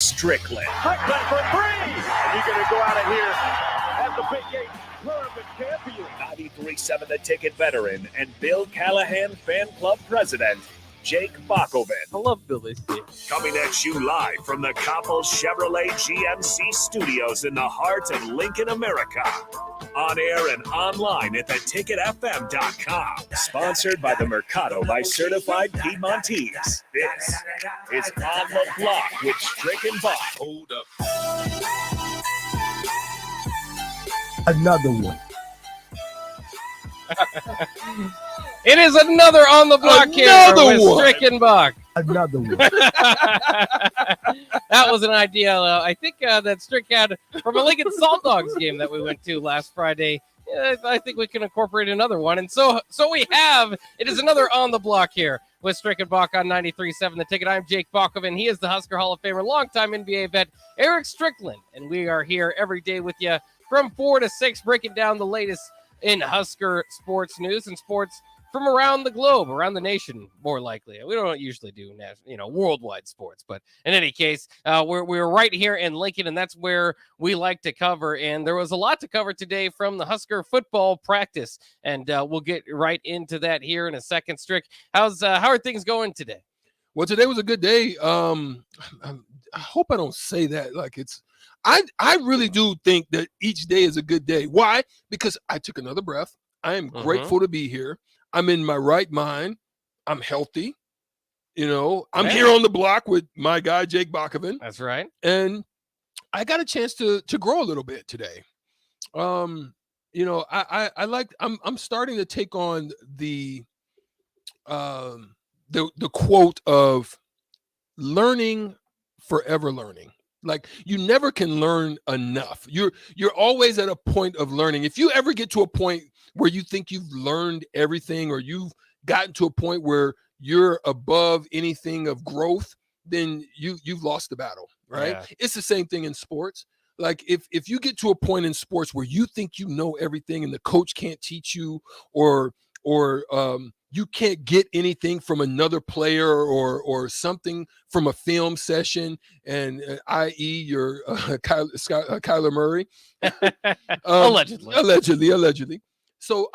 Strickland. Strickland for three. You're going to go out of here as the Big Eight tournament champion. 93.7 The Ticket veteran and Bill Callahan fan club president, Jake Bakoven. I love Billy Steve. Coming at you live from the Coppel Chevrolet GMC studios in the heart of Lincoln, America. On air and online at theticketfm.com. Sponsored by the Mercado by Certified Piedmontese. This is On the Block with Strick and Bach. Hold up. Another one. It is another On the Block here with Strick and Bach. Another one. That was an idea I think that Strick had from a Lincoln Salt Dogs game that we went to last Friday. I think we can incorporate another one. And so we have. It is another On the Block here with Strick and Bach on 93.7 The Ticket. I'm Jake Bakoven. He is the Husker Hall of Famer, longtime NBA vet Eric Strickland. And we are here every day with you from 4 to 6, breaking down the latest in Husker sports news and sports from around the globe, around the nation, more likely. We don't usually do worldwide sports, but in any case, we're right here in Lincoln, and that's where we like to cover. And there was a lot to cover today from the Husker football practice, and we'll get right into that here in a second. Strick, how are things going today? Well, today was a good day. I hope I don't say that like it's. I really do think that each day is a good day. Why? Because I took another breath. I am grateful to be here. I'm in my right mind. I'm healthy. I'm here on the block with my guy, Jake Bakoven. That's right. And I got a chance to grow a little bit today. I'm starting to take on the quote of learning, forever learning. Like, you never can learn enough. You're always at a point of learning. If you ever get to a point where you think you've learned everything, or you've gotten to a point where you're above anything of growth, then you've lost the battle, right? Yeah. It's the same thing in sports. Like, if you get to a point in sports where you think you know everything and the coach can't teach you, or you can't get anything from another player or something from a film session, and i.e. your Kyler Murray, allegedly. So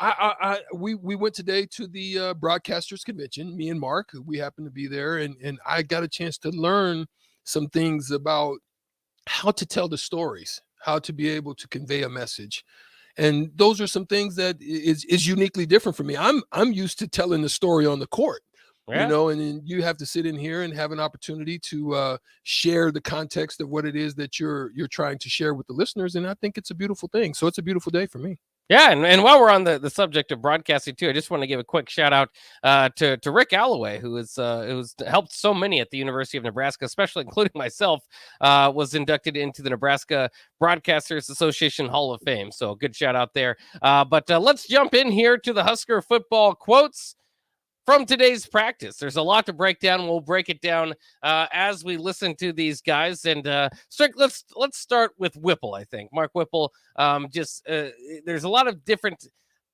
we went today to the broadcasters convention. Me and Mark, we happened to be there, and I got a chance to learn some things about how to tell the stories, how to be able to convey a message. And those are some things that is uniquely different for me. I'm used to telling the story on the court, and then you have to sit in here and have an opportunity to share the context of what it is that you're trying to share with the listeners. And I think it's a beautiful thing. So it's a beautiful day for me. Yeah, and while we're on the subject of broadcasting too, I just want to give a quick shout out to Rick Alloway, who's helped so many at the University of Nebraska, especially including myself, was inducted into the Nebraska Broadcasters Association Hall of Fame. So good shout out there. But let's jump in here to the Husker football quotes from today's practice. There's a lot to break down. We'll break it down as we listen to these guys. And Strick, let's start with Whipple. I think Mark Whipple. There's a lot of different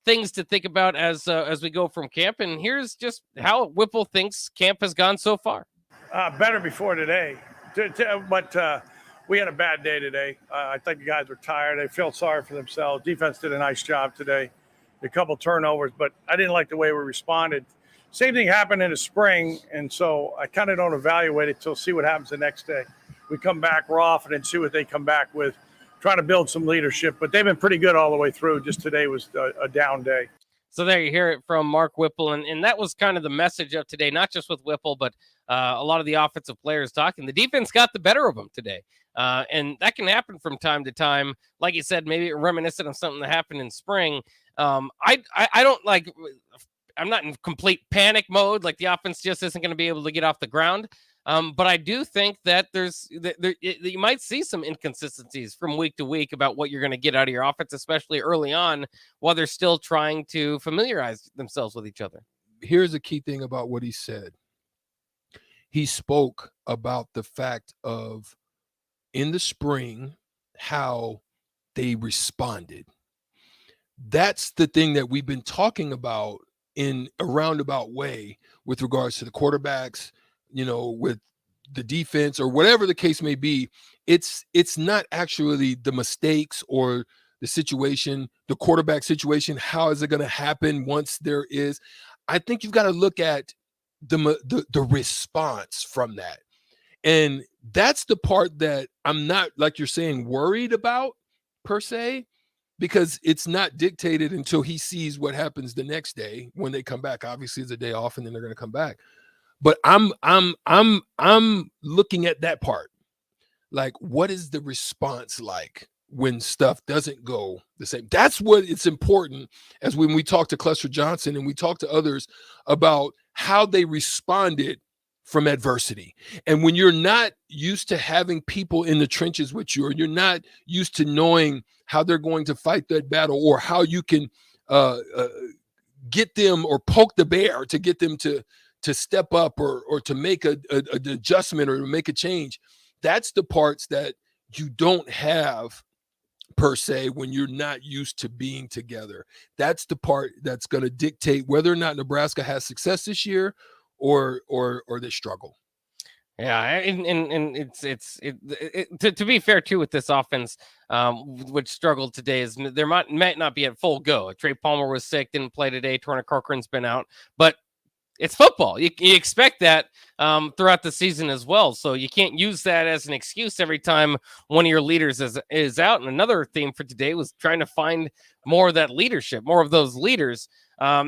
things to think about as we go from camp. And here's just how Whipple thinks camp has gone so far. Better before today, but we had a bad day today. I think the guys were tired. They felt sorry for themselves. Defense did a nice job today. A couple turnovers, but I didn't like the way we responded. Same thing happened in the spring, and so I kind of don't evaluate it till see what happens the next day. We come back raw and then see what they come back with, trying to build some leadership. But they've been pretty good all the way through. Just today was a down day. So there you hear it from Mark Whipple, and that was kind of the message of today, not just with Whipple, but a lot of the offensive players talking. The defense got the better of them today, and that can happen from time to time. Like you said, maybe reminiscent of something that happened in spring. I don't like – I'm not in complete panic mode. Like, the offense just isn't going to be able to get off the ground. But I do think that you might see some inconsistencies from week to week about what you're going to get out of your offense, especially early on, while they're still trying to familiarize themselves with each other. Here's a key thing about what he said. He spoke about the fact of, in the spring, how they responded. That's the thing that we've been talking about in a roundabout way with regards to the quarterbacks, with the defense or whatever the case may be. It's not actually the mistakes or the situation, the quarterback situation. How is it going to happen once there is? I think you've got to look at the response from that. And that's the part that I'm not, like you're saying, worried about per se, because it's not dictated until he sees what happens the next day when they come back. Obviously, it's a day off and then they're going to come back. But I'm looking at that part. Like, what is the response like when stuff doesn't go the same? That's what it's important, as when we talk to Cluster Johnson and we talk to others about how they responded from adversity. And when you're not used to having people in the trenches with you, or you're not used to knowing how they're going to fight that battle, or how you can get them or poke the bear to get them to step up or to make an adjustment or to make a change. That's the parts that you don't have per se when you're not used to being together. That's the part that's going to dictate whether or not Nebraska has success this year or they struggle. Yeah, and to be fair too with this offense, which struggled today, is there might not be at full go. Trey Palmer was sick, didn't play today. Turner Corcoran's been out, but it's football. You expect that throughout the season as well. So you can't use that as an excuse every time one of your leaders is out. And another theme for today was trying to find more of that leadership, more of those leaders.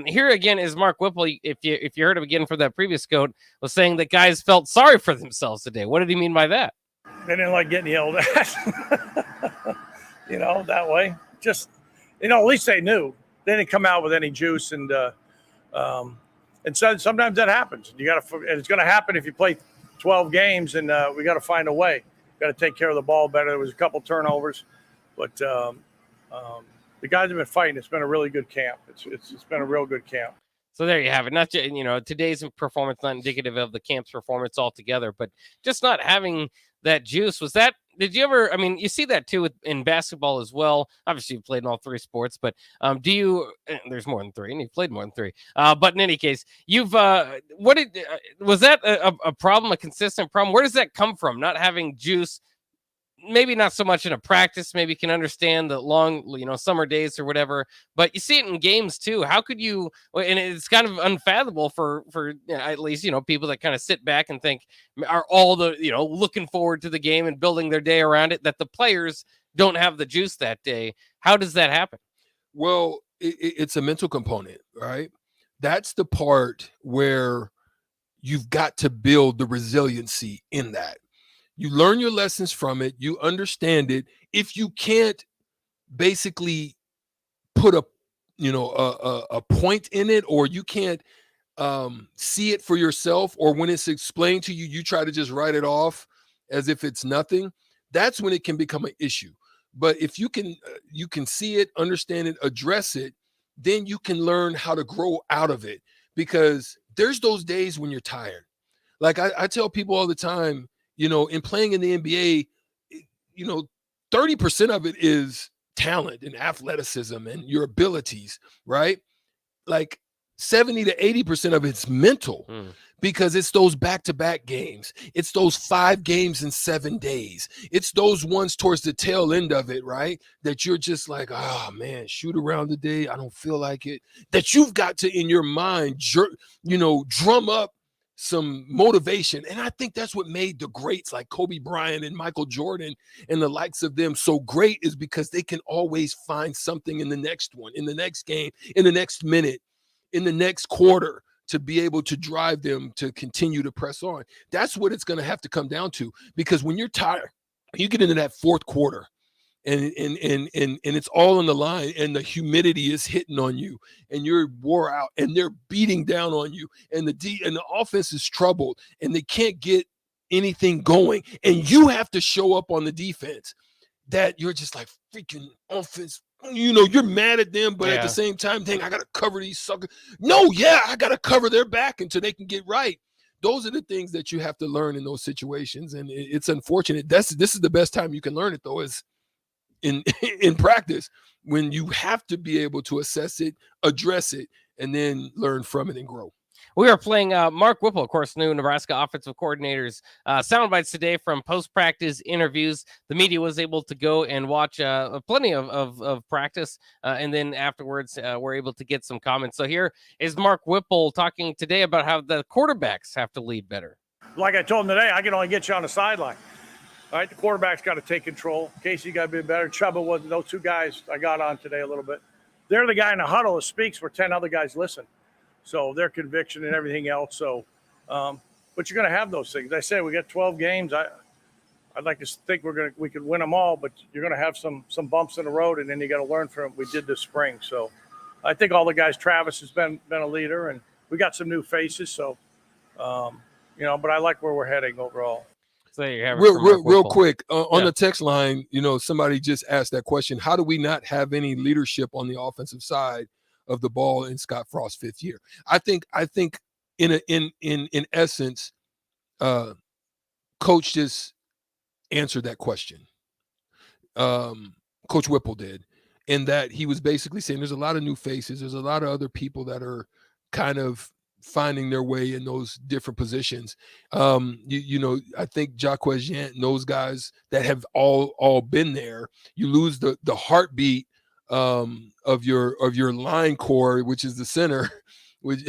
Here again is Mark Whipple. If you heard him again for that previous quote, was saying that guys felt sorry for themselves today. What did he mean by that? They didn't like getting yelled at, that way. Just, at least they knew. They didn't come out with any juice, and so sometimes that happens. And it's going to happen if you play 12 games, and we got to find a way. Got to take care of the ball better. There was a couple turnovers, but the guys have been fighting. It's been a really good camp. It's been a real good camp. So there you have it. Not just, today's performance not indicative of the camp's performance altogether, but just not having that juice. Did you ever, you see that too in basketball as well. Obviously you've played in all three sports, but there's more than three and you've played more than three. But in any case, was that a problem, a consistent problem? Where does that come from? Not having juice, maybe not so much in a practice, maybe you can understand the long, summer days or whatever, but you see it in games too. How could you, and it's kind of unfathomable for at least, people that kind of sit back and think are all the, looking forward to the game and building their day around it, that the players don't have the juice that day. How does that happen? Well, it's a mental component, right? That's the part where you've got to build the resiliency in that. You learn your lessons from it. You understand it. If you can't basically put a point in it, or you can't see it for yourself, or when it's explained to you, you try to just write it off as if it's nothing. That's when it can become an issue. But if you can see it, understand it, address it, then you can learn how to grow out of it. Because there's those days when you're tired. Like I tell people all the time, in playing in the NBA, 30% of it is talent and athleticism and your abilities, right? Like 70 to 80% of it's mental, because it's those back-to-back games. It's those 5 games in 7 days. It's those ones towards the tail end of it, right? That you're just like, oh man, shoot around today. I don't feel like it. That you've got to, in your mind, drum up some motivation. And I think that's what made the greats like Kobe Bryant and Michael Jordan and the likes of them so great, is because they can always find something in the next one, in the next game, in the next minute, in the next quarter, to be able to drive them to continue to press on. That's what it's going to have to come down to, because when you're tired, you get into that fourth quarter and it's all on the line, and the humidity is hitting on you, and you're wore out, and they're beating down on you, and the offense is troubled, and they can't get anything going, and you have to show up on the defense. That you're just like, freaking offense, you're mad at them, but at the same time, dang, I gotta cover these suckers. I gotta cover their back until they can get right. Those are the things that you have to learn in those situations, and it's unfortunate. This is the best time you can learn it, though, is in practice, when you have to be able to assess it, address it, and then learn from it and grow. We are playing Mark Whipple, of course, new Nebraska offensive coordinators. Sound bites today from post-practice interviews. The media was able to go and watch plenty of practice, and then afterwards we're able to get some comments. So here is Mark Whipple talking today about how the quarterbacks have to lead better. Like I told him today, I can only get you on the sideline. All right, the quarterback's got to take control. Casey got to be better. Chuba wasn't. Those two guys I got on today a little bit. They're the guy in the huddle that speaks where 10 other guys listen. So their conviction and everything else. So, but you're going to have those things. I said we got 12 games. I'd like to think we could win them all, but you're going to have some bumps in the road, and then you got to learn from what we did this spring. So, I think all the guys. Travis has been a leader, and we got some new faces. So, but I like where we're heading overall. So you have real quick on the text line. Somebody just asked that question: how do we not have any leadership on the offensive side of the ball in Scott Frost's 5th year? I think in essence, Coach just answered that question. Coach Whipple did, in that he was basically saying there's a lot of new faces, there's a lot of other people that are kind of finding their way in those different positions. I think Jaquez Yant and those guys that have all been there. You lose the heartbeat of your line core, which is the center, which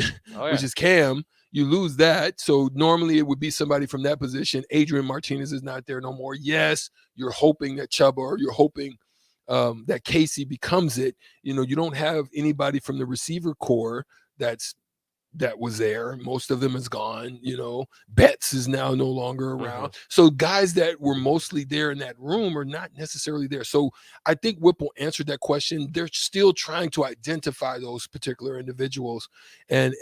is Cam. You lose that. So normally it would be somebody from that position. Adrian Martinez is not there no more. Yes, you're hoping that Chuba, or you're hoping that Casey becomes it. You don't have anybody from the receiver core that was there. Most of them is gone. Betts is now no longer around. Mm-hmm. So guys that were mostly there in that room are not necessarily there. So I think Whipple answered that question. They're still trying to identify those particular individuals and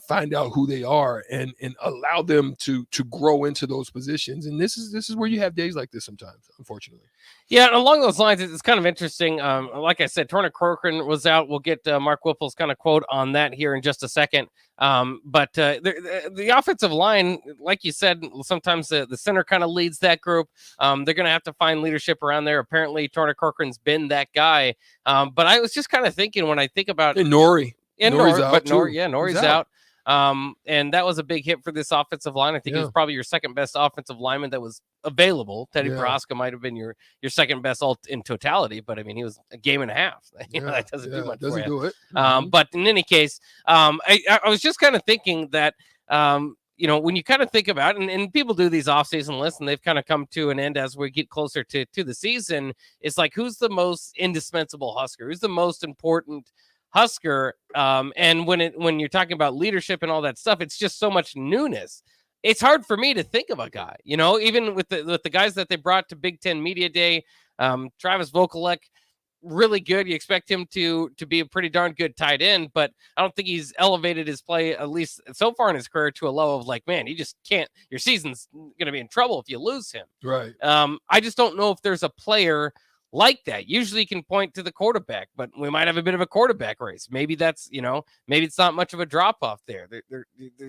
find out who they are and allow them to grow into those positions. And this is where you have days like this sometimes, unfortunately. Yeah, and along those lines, it's kind of interesting. Like I said, Turner Corcoran was out. We'll get Mark Whipple's kind of quote on that here in just a second. But the offensive line, like you said, sometimes the center kind of leads that group. They're going to have to find leadership around there. Apparently, Turner Corcoran's been that guy. But I was just kind of thinking when I think about Nori's out. Nori's out. And that was a big hit for this offensive line. I think it was probably your second best offensive lineman that was available. Teddy Prohaska might have been your second best in totality, but I mean, he was a game and a half. That doesn't do much. Doesn't do it. But in any case, I was just kind of thinking that, when you kind of think about it, and people do these offseason lists, and they've kind of come to an end as we get closer to the season. It's like, who's the most indispensable Husker? Who's the most important Husker? And when you're talking about leadership and all that stuff, it's just so much newness. It's hard for me to think of a guy, even with the guys that they brought to Big Ten Media Day. Travis Vokalek, really good. You expect him to be a pretty darn good tight end, but I don't think he's elevated his play, at least so far in his career, to a level of like, man, you just can't. Your season's going to be in trouble if you lose him. Right. I just don't know if there's a player like that. Usually you can point to the quarterback, but we might have a bit of a quarterback race. Maybe that's, maybe it's not much of a drop off there. They're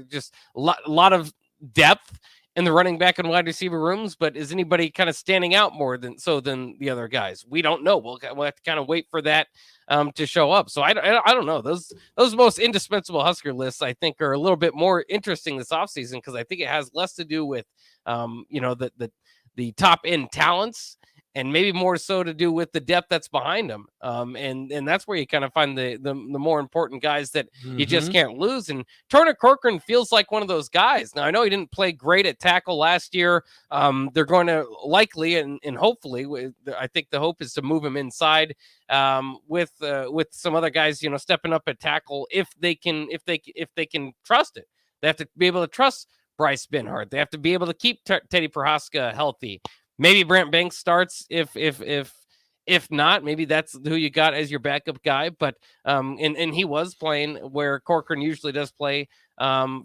just a lot of depth in the running back and wide receiver rooms, but is anybody kind of standing out more than the other guys? We don't know. We'll have to kind of wait for that to show up. So I don't know. Those most indispensable Husker lists, I think, are a little bit more interesting this offseason, because I think it has less to do with the top end talents, and maybe more so to do with the depth that's behind them. And that's where you kind of find the more important guys that you just can't lose. And Turner Corcoran feels like one of those guys. Now, I know he didn't play great at tackle last year. They're going to likely and hopefully, I think the hope is to move him inside with some other guys, stepping up at tackle if they can trust it. They have to be able to trust Bryce Benhart. They have to be able to keep Teddy Prohaska healthy. Maybe Brant Banks starts if not, maybe that's who you got as your backup guy. But and he was playing where Corcoran usually does play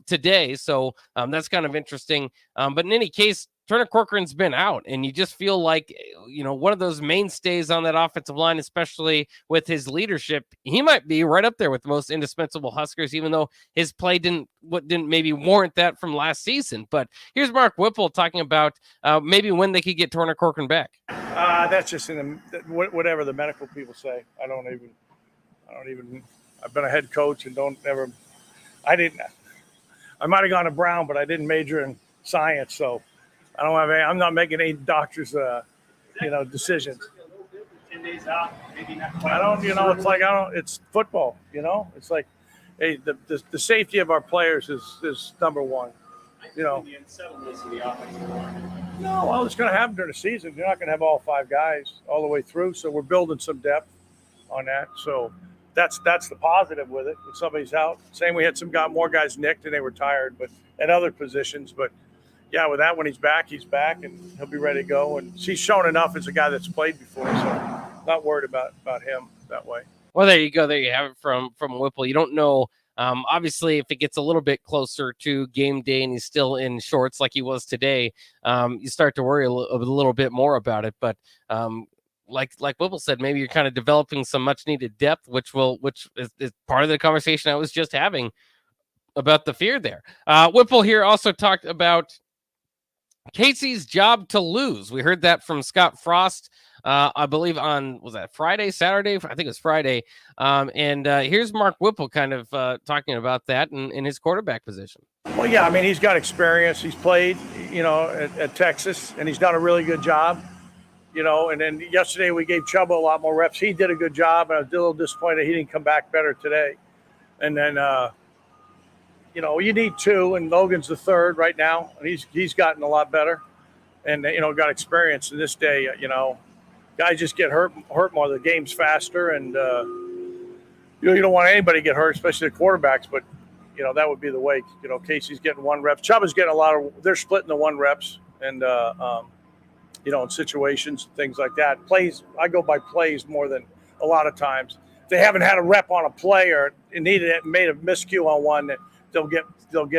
today. So that's kind of interesting. But in any case, Turner Corcoran's been out, and you just feel like, one of those mainstays on that offensive line, especially with his leadership. He might be right up there with the most indispensable Huskers, even though his play didn't maybe warrant that from last season. But here's Mark Whipple talking about maybe when they could get Turner Corcoran back. That's just whatever the medical people say. I don't even. I've been a head coach and I I might have gone to Brown, but I didn't major in science, so I don't have any. I'm not making any doctor's, decisions. 10 days out, maybe not quite. I don't, it's like It's football, It's like, hey, the safety of our players is number one. The unsettledness of the offensive line. No, well, it's going to happen during the season. You're not going to have all 5 guys all the way through, so we're building some depth on that. So that's the positive with it. When somebody's out, same we had more guys nicked and they were tired, but at other positions. But yeah, with that, when he's back, and he'll be ready to go. And he's shown enough as a guy that's played before, so not worried about him that way. Well, there you go. There you have it from Whipple. You don't know. Obviously, if it gets a little bit closer to game day and he's still in shorts like he was today, you start to worry a little bit more about it. But like Whipple said, maybe you're kind of developing some much needed depth, which is part of the conversation I was just having about the fear there. Whipple here also talked about Casey's job to lose. We heard that from Scott Frost, I believe was that Friday, Saturday? I think it was Friday. And here's Mark Whipple kind of talking about that in his quarterback position. Well, yeah, I mean, he's got experience. He's played, at Texas, and he's done a really good job, And then yesterday we gave Chuba a lot more reps. He did a good job, and I was a little disappointed he didn't come back better today. And then, you need 2, and Logan's the 3rd right now, and he's gotten a lot better, and got experience in this day. Guys just get hurt more. The game's faster, and you don't want anybody to get hurt, especially the quarterbacks. But that would be the way. Casey's getting 1 rep. Chuba's getting they're splitting the 1 reps, and in situations, things like that. Plays, I go by plays more than a lot of times. If they haven't had a rep on a play or made a miscue on one, they'll get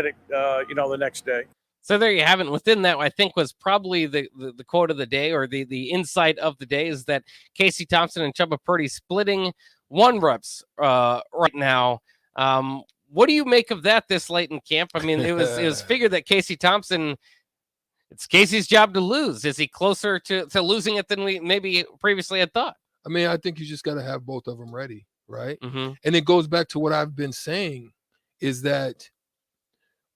it, the next day. So there you have it. Within that, I think was probably the quote of the day, or the insight of the day, is that Casey Thompson and Chuba Purdy splitting 1 reps right now. What do you make of that this late in camp? I mean, it was figured that Casey Thompson, it's Casey's job to lose. Is he closer to losing it than we maybe previously had thought? I mean, I think you just got to have both of them ready, right? Mm-hmm. And it goes back to what I've been saying, is that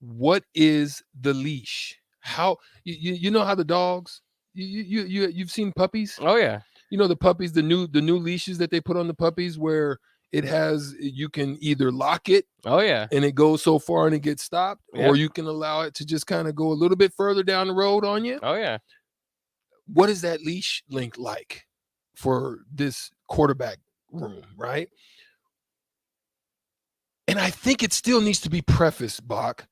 what is the leash? How you know how the dogs, you've seen puppies? Oh yeah. The puppies, the new leashes that they put on the puppies, where you can either lock it, oh yeah, and it goes so far and it gets stopped, yep, or you can allow it to just kind of go a little bit further down the road on you. Oh yeah. What is that leash length like for this quarterback room, right? And I think it still needs to be prefaced, Bach.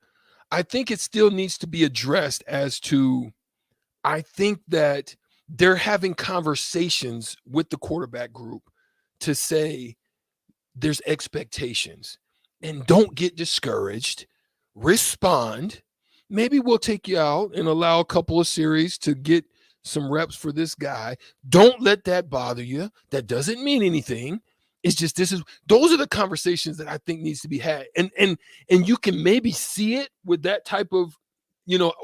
I think it still needs to be addressed as to, I think that they're having conversations with the quarterback group to say there's expectations, and don't get discouraged. Respond. Maybe we'll take you out and allow a couple of series to get some reps for this guy. Don't let that bother you. That doesn't mean anything. It's just those are the conversations that I think needs to be had. And you can maybe see it with that type of,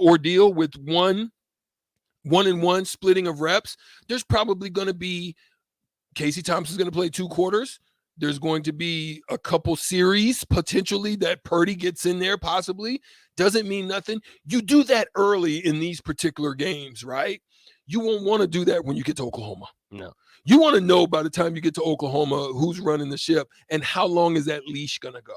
ordeal with one-and-one splitting of reps. There's probably going to be Casey Thompson's going to play 2 quarters. There's going to be a couple series potentially that Purdy gets in there, possibly. Doesn't mean nothing. You do that early in these particular games, right? You won't want to do that when you get to Oklahoma. No. You want to know by the time you get to Oklahoma who's running the ship and how long is that leash going to go.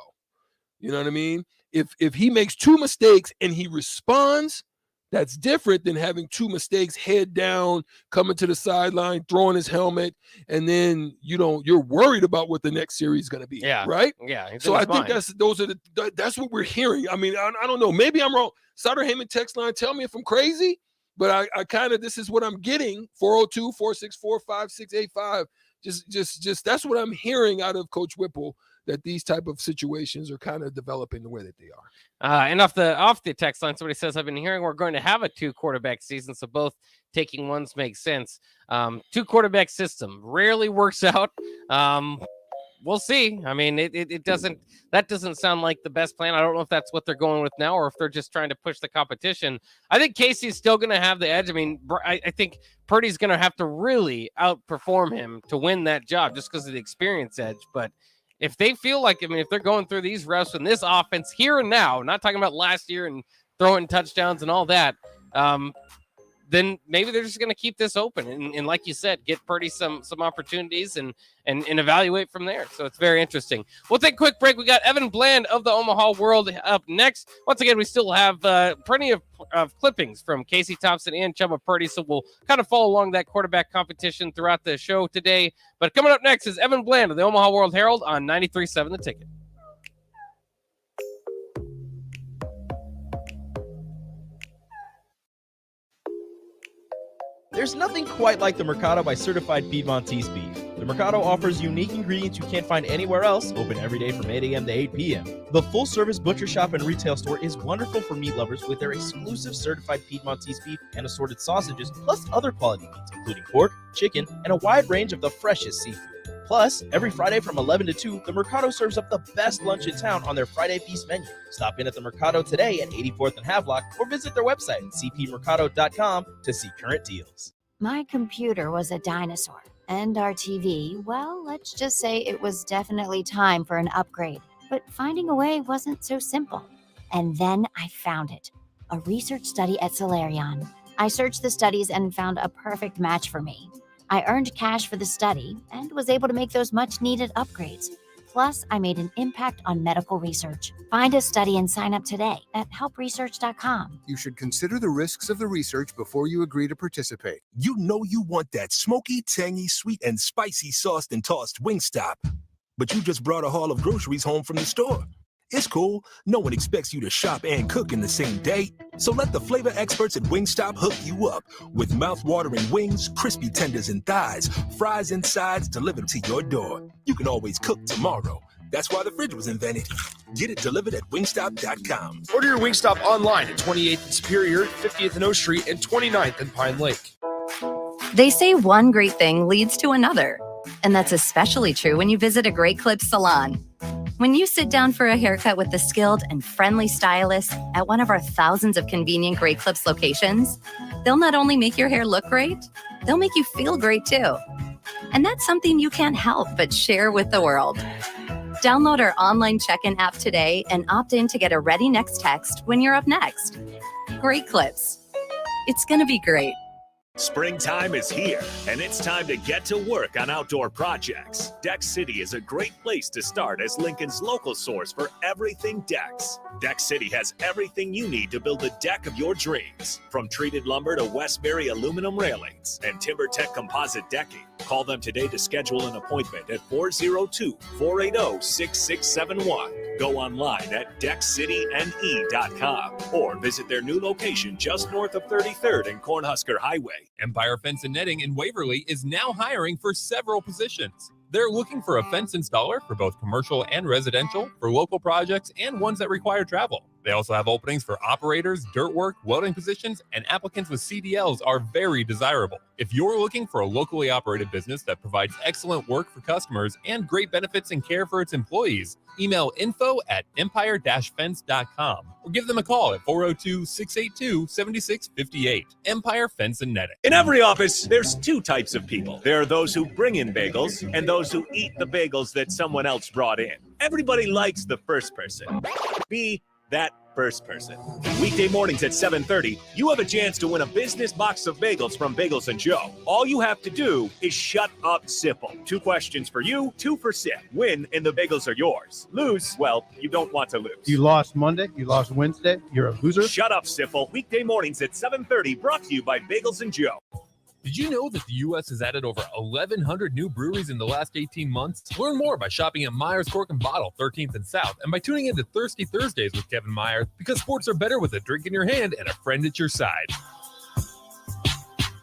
You know what I mean? If he makes 2 mistakes and he responds, that's different than having 2 mistakes, head down, coming to the sideline, throwing his helmet, and then you're worried about what the next series is going to be. Yeah. Right? Yeah. So I think that's what we're hearing. I mean, I don't know. Maybe I'm wrong. Sutter Heyman text line, tell me if I'm crazy. But I kind of, this is what I'm getting, 402-464-5685. Just that's what I'm hearing out of Coach Whipple, that these type of situations are kind of developing the way that they are. And off the text line, somebody says, I've been hearing we're going to have a 2 quarterback season, so both taking ones makes sense. 2 quarterback system rarely works out. We'll see. I mean, it doesn't sound like the best plan. I don't know if that's what they're going with now, or if they're just trying to push the competition. I think Casey's still going to have the edge. I mean, I think Purdy's going to have to really outperform him to win that job, just because of the experience edge. But if they feel like, if they're going through these reps in this offense here and now, not talking about last year and throwing touchdowns and all that, then maybe they're just going to keep this open. And like you said, get Purdy some opportunities and evaluate from there. So it's very interesting. We'll take a quick break. We got Evan Bland of the Omaha World up next. Once again, we still have plenty of clippings from Casey Thompson and Chubba Purdy. So we'll kind of follow along that quarterback competition throughout the show today. But coming up next is Evan Bland of the Omaha World Herald on 93.7 The Ticket. There's nothing quite like the Mercado by Certified Piedmontese Beef. The Mercado offers unique ingredients you can't find anywhere else, open every day from 8 a.m. to 8 p.m. The full-service butcher shop and retail store is wonderful for meat lovers with their exclusive Certified Piedmontese Beef and assorted sausages, plus other quality meats, including pork, chicken, and a wide range of the freshest seafood. Plus, every Friday from 11 to 2, the Mercado serves up the best lunch in town on their Friday Feast menu. Stop in at the Mercado today at 84th and Havelock or visit their website at cpmercado.com to see current deals. My computer was a dinosaur, and our TV, well, let's just say it was definitely time for an upgrade. But finding a way wasn't so simple. And then I found it, a research study at Solarion. I searched the studies and found a perfect match for me. I earned cash for the study and was able to make those much-needed upgrades. Plus, I made an impact on medical research. Find a study and sign up today at helpresearch.com. You should consider the risks of the research before you agree to participate. You know you want that smoky, tangy, sweet, and spicy sauced and tossed Wingstop. But you just brought a haul of groceries home from the store. It's cool. No one expects you to shop and cook in the same day. So let the flavor experts at Wingstop hook you up with mouth-watering wings, crispy tenders and thighs, fries and sides delivered to your door. You can always cook tomorrow. That's why the fridge was invented. Get it delivered at wingstop.com. Order your Wingstop online at 28th and Superior, 50th and O Street, and 29th and Pine Lake. They say one great thing leads to another. And that's especially true when you visit a Great Clips salon. When you sit down for a haircut with the skilled and friendly stylist at one of our thousands of convenient Great Clips locations, they'll not only make your hair look great, they'll make you feel great too. And that's something you can't help but share with the world. Download our online check-in app today and opt in to get a ready next text when you're up next. Great Clips. It's going to be great. Springtime is here, and it's time to get to work on outdoor projects. Deck City is a great place to start as Lincoln's local source for everything decks. Deck City has everything you need to build the deck of your dreams, from treated lumber to Westbury aluminum railings and TimberTech composite decking. Call them today to schedule an appointment at 402-480-6671. Go online at deckcityne.com or visit their new location just north of 33rd and Cornhusker Highway. Empire Fence and Netting in Waverly is now hiring for several positions. They're looking for a fence installer for both commercial and residential, for local projects, and ones that require travel. They also have openings for operators, dirt work, welding positions, and applicants with CDLs are very desirable. If you're looking for a locally operated business that provides excellent work for customers and great benefits and care for its employees, email info@empire-fence.com or give them a call at 402-682-7658. Empire Fence and Netting. In every office, there's two types of people. There are those who bring in bagels and those who eat the bagels that someone else brought in. Everybody likes the first person. Be that first person. Weekday mornings at 7:30, you have a chance to win a business box of bagels from Bagels & Joe. All you have to do is shut up, Sipple. 2 questions for you, 2 for Sip. Win, and the bagels are yours. Lose, well, you don't want to lose. You lost Monday, you lost Wednesday, you're a loser. Shut up, Sipple. Weekday mornings at 7:30, brought to you by Bagels & Joe. Did you know that the U.S. has added over 1,100 new breweries in the last 18 months? Learn more by shopping at Myers Cork and Bottle, 13th and South, and by tuning into Thirsty Thursdays with Kevin Myers, because sports are better with a drink in your hand and a friend at your side.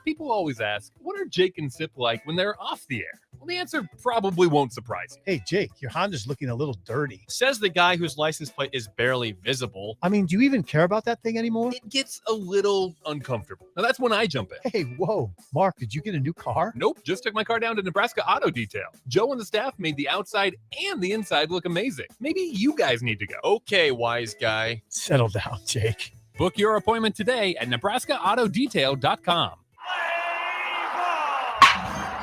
People always ask, what are Jake and Sip like when they're off the air? Well, the answer probably won't surprise you. Hey, Jake, your Honda's looking a little dirty. Says the guy whose license plate is barely visible. I mean, do you even care about that thing anymore? It gets a little uncomfortable. Now, that's when I jump in. Hey, whoa. Mark, did you get a new car? Nope, just took my car down to Nebraska Auto Detail. Joe and the staff made the outside and the inside look amazing. Maybe you guys need to go. Okay, wise guy. Settle down, Jake. Book your appointment today at NebraskaAutoDetail.com.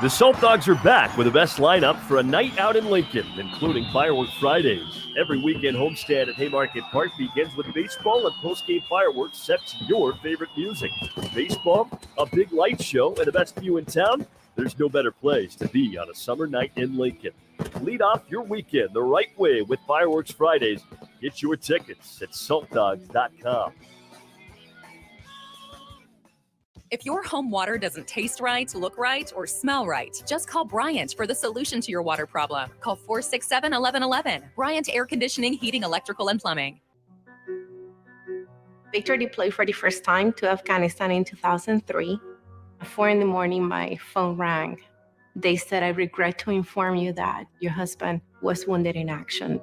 The Salt Dogs are back with the best lineup for a night out in Lincoln, including Fireworks Fridays. Every weekend homestand at Haymarket Park begins with baseball and post-game fireworks set to your favorite music. Baseball, a big light show, and the best view in town? There's no better place to be on a summer night in Lincoln. Lead off your weekend the right way with Fireworks Fridays. Get your tickets at saltdogs.com. If your home water doesn't taste right, look right, or smell right, just call Bryant for the solution to your water problem. Call 467-1111. Bryant Air Conditioning, Heating, Electrical, and Plumbing. Victor deployed for the first time to Afghanistan in 2003. At 4 a.m, my phone rang. They said, "I regret to inform you that your husband was wounded in action."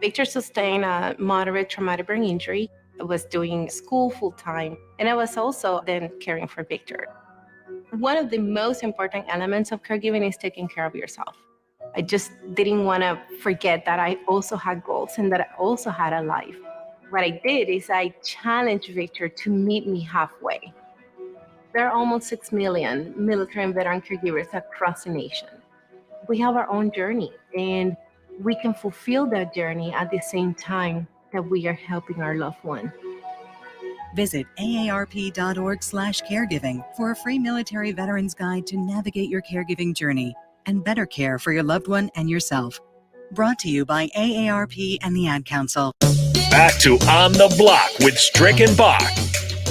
Victor sustained a moderate traumatic brain injury. I was doing school full-time, and I was also then caring for Victor. One of the most important elements of caregiving is taking care of yourself. I just didn't want to forget that I also had goals and that I also had a life. What I did is I challenged Victor to meet me halfway. There are almost 6 million military and veteran caregivers across the nation. We have our own journey, and we can fulfill that journey at the same time that we are helping our loved one. Visit aarp.org/caregiving for a free military veterans guide to navigate your caregiving journey and better care for your loved one and yourself. Brought to you by AARP and the Ad Council. Back to On the Block with Strick and Bach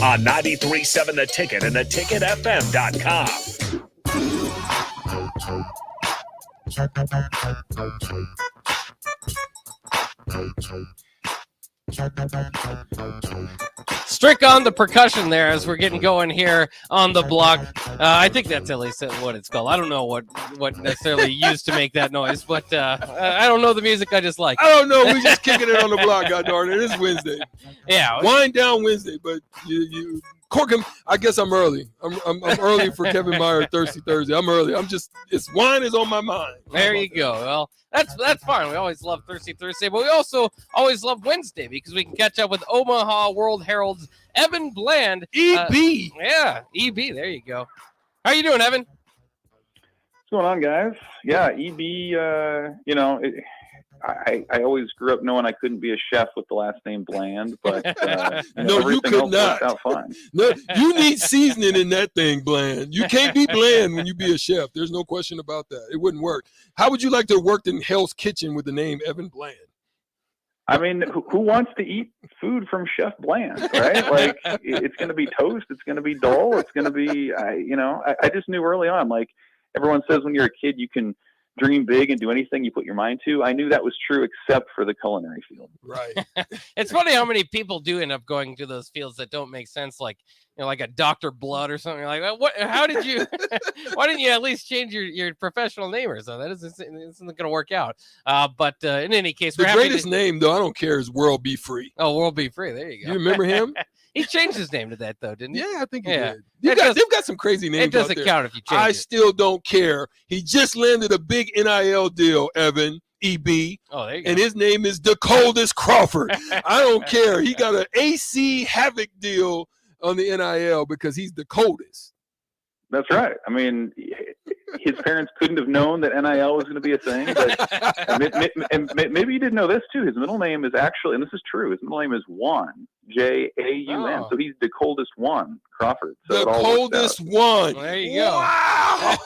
on 93.7 The Ticket and theticketfm.com. Strick on the percussion there as we're getting going here on the block. I think that's at least what it's called. I don't know what necessarily used to make that noise, but I don't know the music. I just like it. I don't know. We're just kicking it on the block, God darn it. It's Wednesday. Yeah. Wind down Wednesday, but you Corkum, I guess I'm early. I'm early for Kevin Meyer Thirsty Thursday. I'm early. Wine is on my mind. There you go. Well, that's fine. We always love Thirsty Thursday, but we also always love Wednesday because we can catch up with Omaha World Herald's Evan Bland. EB. Yeah, EB. There you go. How you doing, Evan? What's going on, guys? Yeah, EB, I always grew up knowing I couldn't be a chef with the last name Bland, but no, you could not. Out fine. No, you need seasoning in that thing, Bland. You can't be bland when you be a chef. There's no question about that. It wouldn't work. How would you like to have worked in Hell's Kitchen with the name Evan Bland? I mean, who wants to eat food from Chef Bland, right? Like, it's going to be toast. It's going to be dull. It's going to be, I just knew early on, like everyone says when you're a kid, you can dream big and do anything you put your mind to. I knew that was true except for the culinary field. Right. It's funny how many people do end up going to those fields that don't make sense, like like a Dr. Blood or something. Like, what? How did you? Why didn't you at least change your professional name or something? That isn't going to work out. But in any case, the greatest name though, I don't care, is World Be Free. Oh, World Be Free. There you go. You remember him? He changed his name to that though, didn't he? Yeah, I think he did. They've got some crazy names. It doesn't out there. count if you change I it. still don't care. He just landed a big NIL deal, Evan. EB. Oh, there you go. And his name is the Coldest Crawford. I don't care. He got an AC Havoc deal on the NIL because he's the coldest. That's right. I mean, his parents couldn't have known that NIL was going to be a thing. But and maybe you didn't know this too. His middle name is actually, and this is true, his middle name is Juan, J-A-U-N. Oh. So he's the coldest Juan Crawford. So The it all coldest one. There you go. Wow.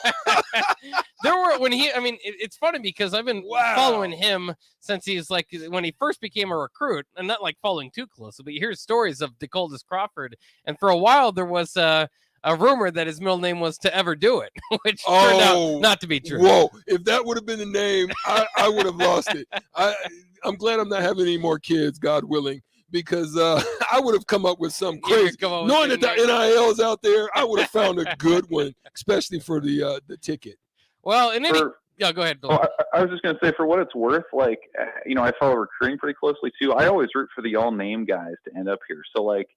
There were it's funny because I've been following him since he's like when he first became a recruit, and not like following too closely, but you hear stories of the coldest Crawford, and for a while there was a rumor that his middle name was To Ever Do It, which turned out not to be true. Whoa! If that would have been the name, I would have lost it. I'm glad I'm not having any more kids, God willing, because I would have come up with something crazy. Knowing that the NIL is out there, I would have found a good one, especially for the ticket. Well, yeah, go ahead, Bill. Well, I was just going to say, for what it's worth, like, I follow recruiting pretty closely too. I always root for the all-name guys to end up here. So, like,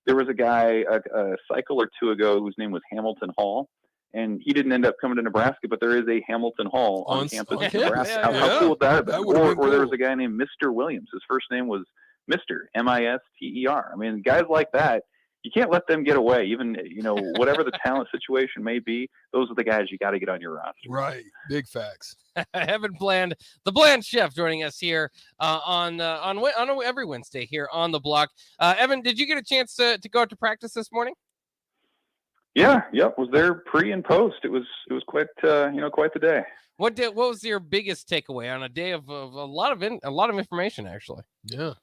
there was a guy a cycle or two ago whose name was Hamilton Hall, and he didn't end up coming to Nebraska, but there is a Hamilton Hall on campus in Nebraska. How cool would that have been? Or there was a guy named Mr. Williams. His first name was Mr. M-I-S-T-E-R. I mean, guys like that, you can't let them get away. Even, whatever the talent situation may be, those are the guys you got to get on your roster. Right. Big facts. Evan Bland, the Bland Chef, joining us here on every Wednesday here on the block. Evan, did you get a chance to go out to practice this morning? Yeah. Yep. Was there pre and post. It was quite the day. What was your biggest takeaway on a day of a lot of information, actually? Yeah.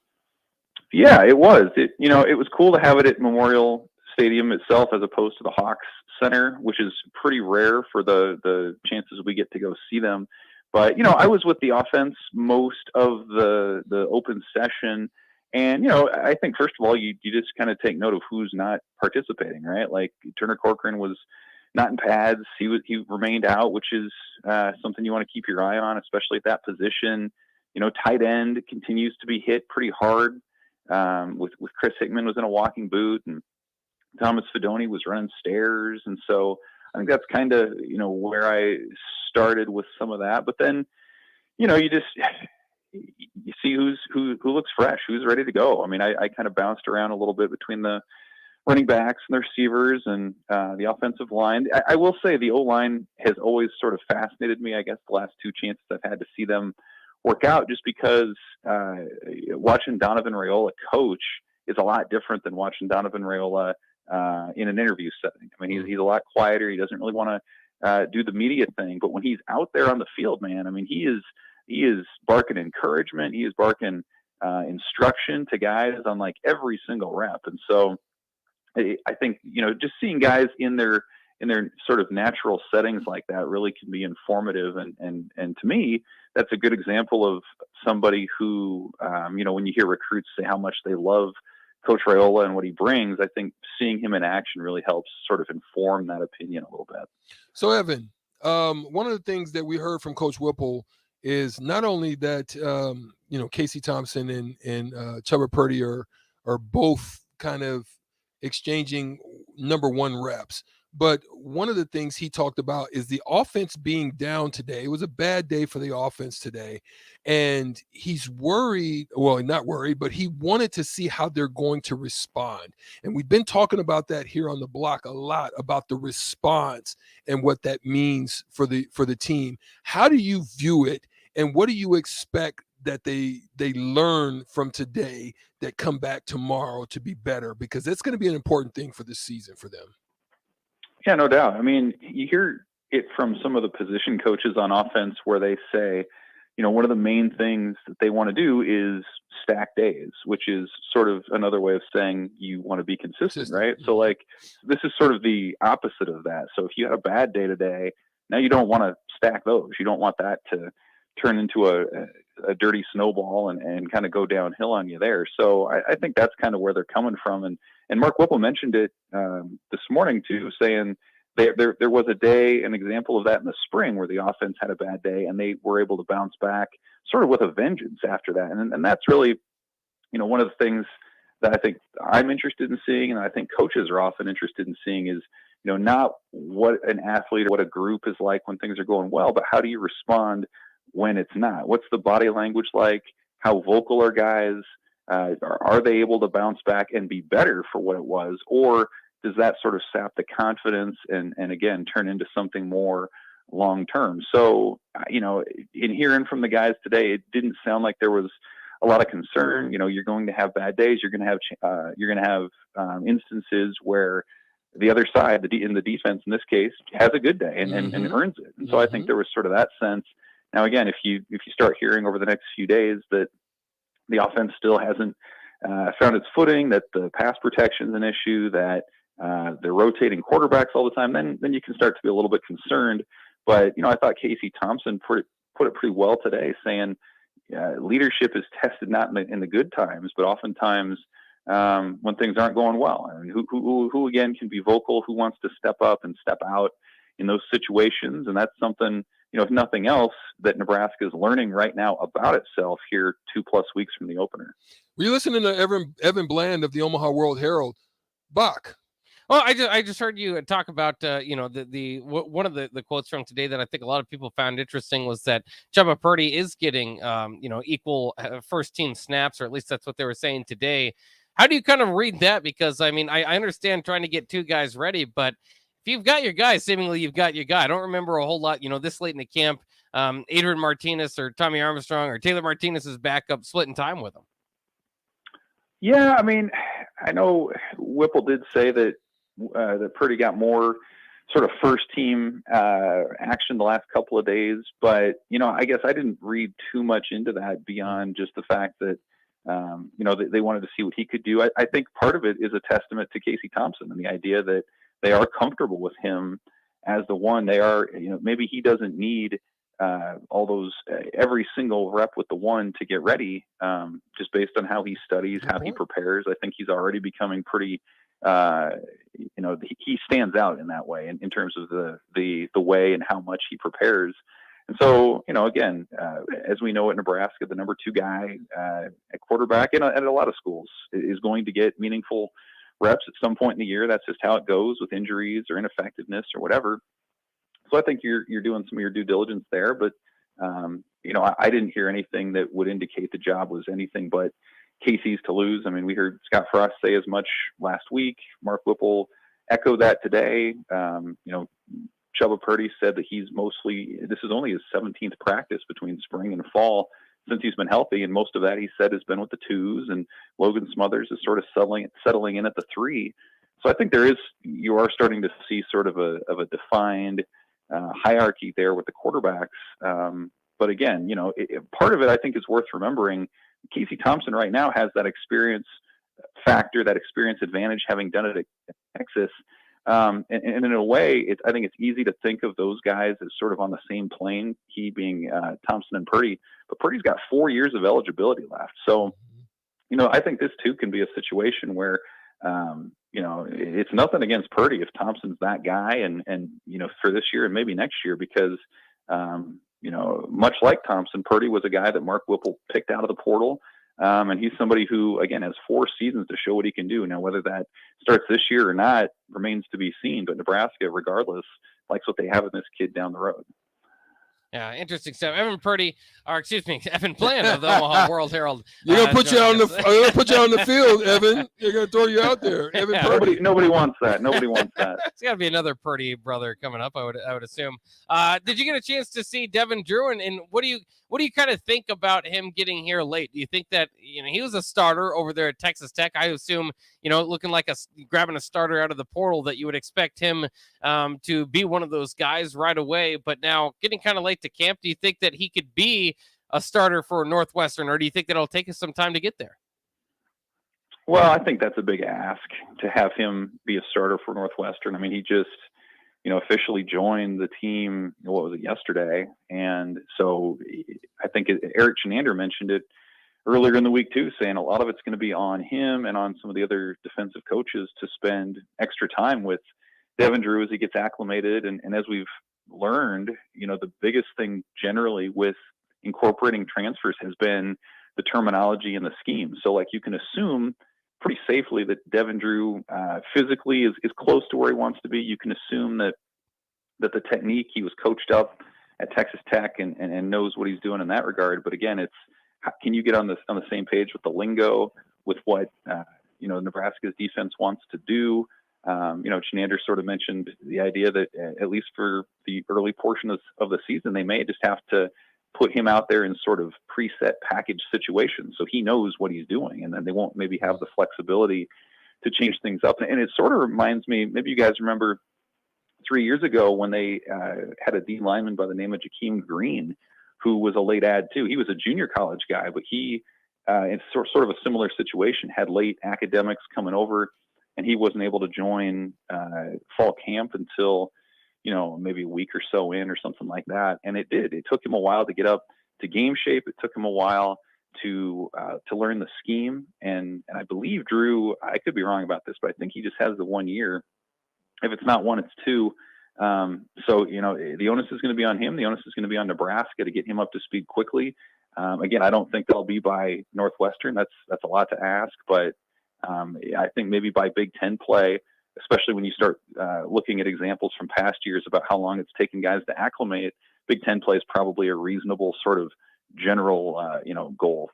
Yeah, it was. It was cool to have it at Memorial Stadium itself as opposed to the Hawks Center, which is pretty rare for the chances we get to go see them. But, I was with the offense most of the open session. And, I think, first of all, you just kind of take note of who's not participating, right? Like Turner Corcoran was not in pads. He remained out, which is something you want to keep your eye on, especially at that position. Tight end continues to be hit pretty hard. With Chris Hickman was in a walking boot, and Thomas Fedoni was running stairs. And so I think that's kind of, where I started with some of that. But then, you see who looks fresh, who's ready to go. I mean, I kind of bounced around a little bit between the running backs and the receivers and the offensive line. I will say the O-line has always sort of fascinated me. I guess the last two chances I've had to see them work out, just because watching Donovan Raiola coach is a lot different than watching Donovan Raiola in an interview setting. I mean, he's a lot quieter. He doesn't really want to do the media thing, but when he's out there on the field, man, I mean, he is barking encouragement. He is barking instruction to guys on like every single rep. And so I think, just seeing guys in their sort of natural settings like that really can be informative. And to me, that's a good example of somebody who, when you hear recruits say how much they love Coach Raiola and what he brings, I think seeing him in action really helps sort of inform that opinion a little bit. So, Evan, one of the things that we heard from Coach Whipple is not only that, Casey Thompson and Chubba Purdy are both kind of exchanging number one reps. But one of the things he talked about is the offense being down today. It was a bad day for the offense today. And he's worried, well, not worried, but he wanted to see how they're going to respond. And we've been talking about that here on the block a lot, about the response and what that means for the team. How do you view it? And what do you expect that they learn from today that come back tomorrow to be better? Because it's going to be an important thing for this season for them. Yeah, no doubt. I mean, you hear it from some of the position coaches on offense where they say, one of the main things that they want to do is stack days, which is sort of another way of saying you want to be consistent, right? So like, this is sort of the opposite of that. So if you had a bad day today, now you don't want to stack those. You don't want that to turn into a dirty snowball and kind of go downhill on you there. So I think that's kind of where they're coming from. And Mark Whipple mentioned it this morning too, saying there was a day, an example of that in the spring where the offense had a bad day and they were able to bounce back sort of with a vengeance after that. And that's really, one of the things that I think I'm interested in seeing, and I think coaches are often interested in seeing is, not what an athlete or what a group is like when things are going well, but how do you respond when it's not? What's the body language like? How vocal are guys? Are they able to bounce back and be better for what it was? Or does that sort of sap the confidence and again, turn into something more long-term? So, in hearing from the guys today, it didn't sound like there was a lot of concern. You're going to have bad days. You're going to have instances where the other side, in the defense in this case, has a good day and earns it. And so I think there was sort of that sense. Now, again, if you start hearing over the next few days that the offense still hasn't found its footing, that the pass protection is an issue, that they're rotating quarterbacks all the time, then you can start to be a little bit concerned. But, I thought Casey Thompson put it pretty well today, saying leadership is tested not in the good times, but oftentimes when things aren't going well. I mean, who again can be vocal, who wants to step up and step out in those situations. And that's something, if nothing else, that Nebraska is learning right now about itself here 2+ weeks from the opener. Were you listening to Evan Bland of the Omaha World Herald? Bach. Well, I just heard you talk about one of the quotes from today that I think a lot of people found interesting was that Chubba Purdy is getting equal first team snaps, or at least that's what they were saying today. How do you kind of read that? Because I mean, I understand trying to get two guys ready, but if you've got your guy, seemingly you've got your guy. I don't remember a whole lot, this late in the camp. Adrian Martinez or Tommy Armstrong or Taylor Martinez's backup splitting time with him. Yeah, I mean, I know Whipple did say that that Purdy got more sort of first team action the last couple of days, but I guess I didn't read too much into that beyond just the fact that they wanted to see what he could do. I think part of it is a testament to Casey Thompson and the idea that they are comfortable with him as the one. They are, maybe he doesn't need all those every single rep with the one to get ready, just based on how he studies, how he prepares. I think he's already becoming pretty. He stands out in that way in terms of the way and how much he prepares. And so, again, as we know at Nebraska, the number 2 guy at quarterback and at a lot of schools is going to get meaningful reps at some point in the year. That's just how it goes with injuries or ineffectiveness or whatever. So I think you're doing some of your due diligence there, but I didn't hear anything that would indicate the job was anything but Casey's to lose. I mean, we heard Scott Frost say as much last week. Mark Whipple echoed that today. Chubba Purdy said that this is only his 17th practice between spring and fall since he's been healthy, and most of that, he said, has been with the 2s, and Logan Smothers is sort of settling in at the 3. So I think you are starting to see sort of a defined hierarchy there with the quarterbacks. But again, part of it I think is worth remembering. Casey Thompson right now has that experience factor, that experience advantage, having done it at Texas. And in a way, I think it's easy to think of those guys as sort of on the same plane, he being Thompson and Purdy. But Purdy's got 4 years of eligibility left. So, I think this too can be a situation where, it's nothing against Purdy if Thompson's that guy and for this year and maybe next year, because, much like Thompson, Purdy was a guy that Mark Whipple picked out of the portal. And he's somebody who, again, has 4 seasons to show what he can do. Now, whether that starts this year or not remains to be seen. But Nebraska, regardless, likes what they have in this kid down the road. Yeah, interesting stuff. Evan Bland of the Omaha World Herald. You're gonna put you on the field, Evan. You're gonna throw you out there, Evan. Yeah, nobody wants that. Nobody wants that. It's got to be another Purdy brother coming up, I would assume. Did you get a chance to see Devin Drew, and what do you kind of think about him getting here late? Do you think that he was a starter over there at Texas Tech? I assume looking like grabbing a starter out of the portal, that you would expect him to be one of those guys right away. But now getting kind of late to camp, do you think that he could be a starter for Northwestern, or do you think that it'll take us some time to get there? Well, I think that's a big ask to have him be a starter for Northwestern. I mean, he just, officially joined the team, yesterday? And so I think Eric Chenander mentioned it earlier in the week too, saying a lot of it's going to be on him and on some of the other defensive coaches to spend extra time with Devin Drew as he gets acclimated. And as we've learned, the biggest thing generally with incorporating transfers has been the terminology and the scheme. So you can assume pretty safely that Devin Drew physically is close to where he wants to be. You can assume that the technique, he was coached up at Texas Tech and knows what he's doing in that regard. But again, it's can you get on the same page with the lingo, with what Nebraska's defense wants to do? Chenander sort of mentioned the idea that at least for the early portion of the season, they may just have to put him out there in sort of preset package situations so he knows what he's doing, and then they won't maybe have the flexibility to change things up. And it sort of reminds me, maybe you guys remember 3 years ago when they had a D lineman by the name of Jakeem Green, who was a late add too. He was a junior college guy, but he it's sort of a similar situation, had late academics coming over, and he wasn't able to join fall camp until maybe a week or so in or something like that. And it took him a while to get up to game shape. It took him a while to learn the scheme. And I believe Drew, I could be wrong about this, but I think he just has the 1 year. If it's not 1, it's 2. So, the onus is going to be on him. The onus is going to be on Nebraska to get him up to speed quickly. Again, I don't think that'll be by Northwestern. That's a lot to ask, but I think maybe by Big Ten play, especially when you start looking at examples from past years about how long it's taken guys to acclimate, Big Ten play is probably a reasonable sort of general, goal.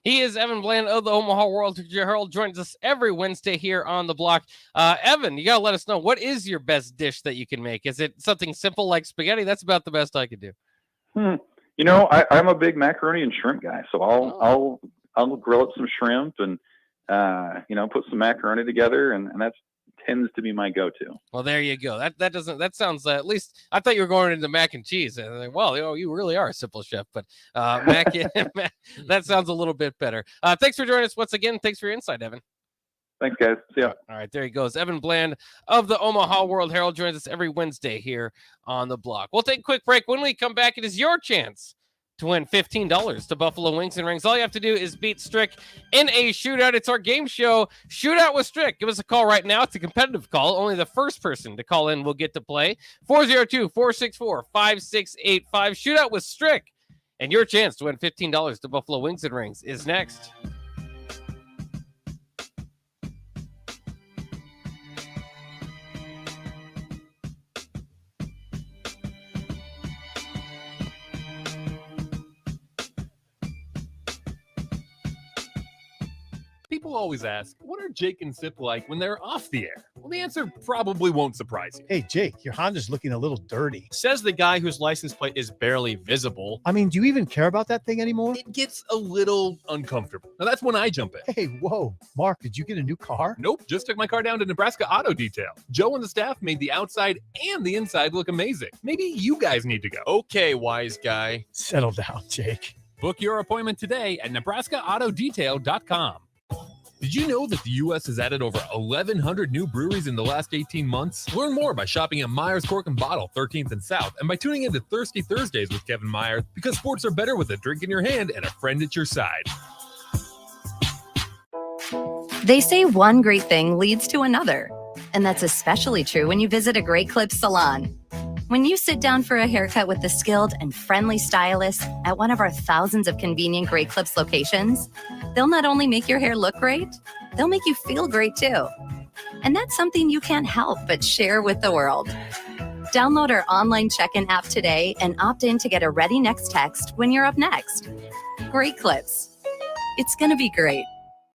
He is Evan Bland of the Omaha World Herald, joins us every Wednesday here on the block. Evan, you got to let us know, what is your best dish that you can make? Is it something simple like spaghetti? That's about the best I could do. You know, I'm a big macaroni and shrimp guy, so I'll grill up some shrimp and put some macaroni together, and that tends to be my go-to. Well, there you go. That sounds at least I thought you were going into mac and cheese. And like, well, you really are a simple chef, but mac that sounds a little bit better. Thanks for joining us once again. Thanks for your insight, Evan. Thanks, guys. See ya. All right, there he goes. Evan Bland of the Omaha World Herald joins us every Wednesday here on the block. We'll take a quick break. When we come back, it is your chance to win $15 to Buffalo Wings and Rings. All you have to do is beat Strick in a shootout. It's our game show, Shootout with Strick. Give us a call right now. It's a competitive call. Only the first person to call in will get to play. 402-464-5685. Shootout with Strick. And your chance to win $15 to Buffalo Wings and Rings is next. People always ask, what are Jake and Sip like when they're off the air? Well, the answer probably won't surprise you. Hey, Jake, your Honda's looking a little dirty. Says the guy whose license plate is barely visible. I mean, do you even care about that thing anymore? It gets a little uncomfortable. Now, that's when I jump in. Hey, whoa. Mark, did you get a new car? Nope, just took my car down to Nebraska Auto Detail. Joe and the staff made the outside and the inside look amazing. Maybe you guys need to go. Okay, wise guy. Settle down, Jake. Book your appointment today at NebraskaAutoDetail.com. Did you know that the U.S. has added over 1,100 new breweries in the last 18 months? Learn more by shopping at Myers Cork and Bottle, 13th and South, and by tuning into Thirsty Thursdays with Kevin Meyer, because sports are better with a drink in your hand and a friend at your side. They say one great thing leads to another, and that's especially true when you visit a Great Clips salon. When you sit down for a haircut with the skilled and friendly stylist at one of our thousands of convenient Great Clips locations, they'll not only make your hair look great, they'll make you feel great too. And that's something you can't help but share with the world. Download our online check-in app today and opt in to get a ready next text when you're up next. Great Clips. It's going to be great.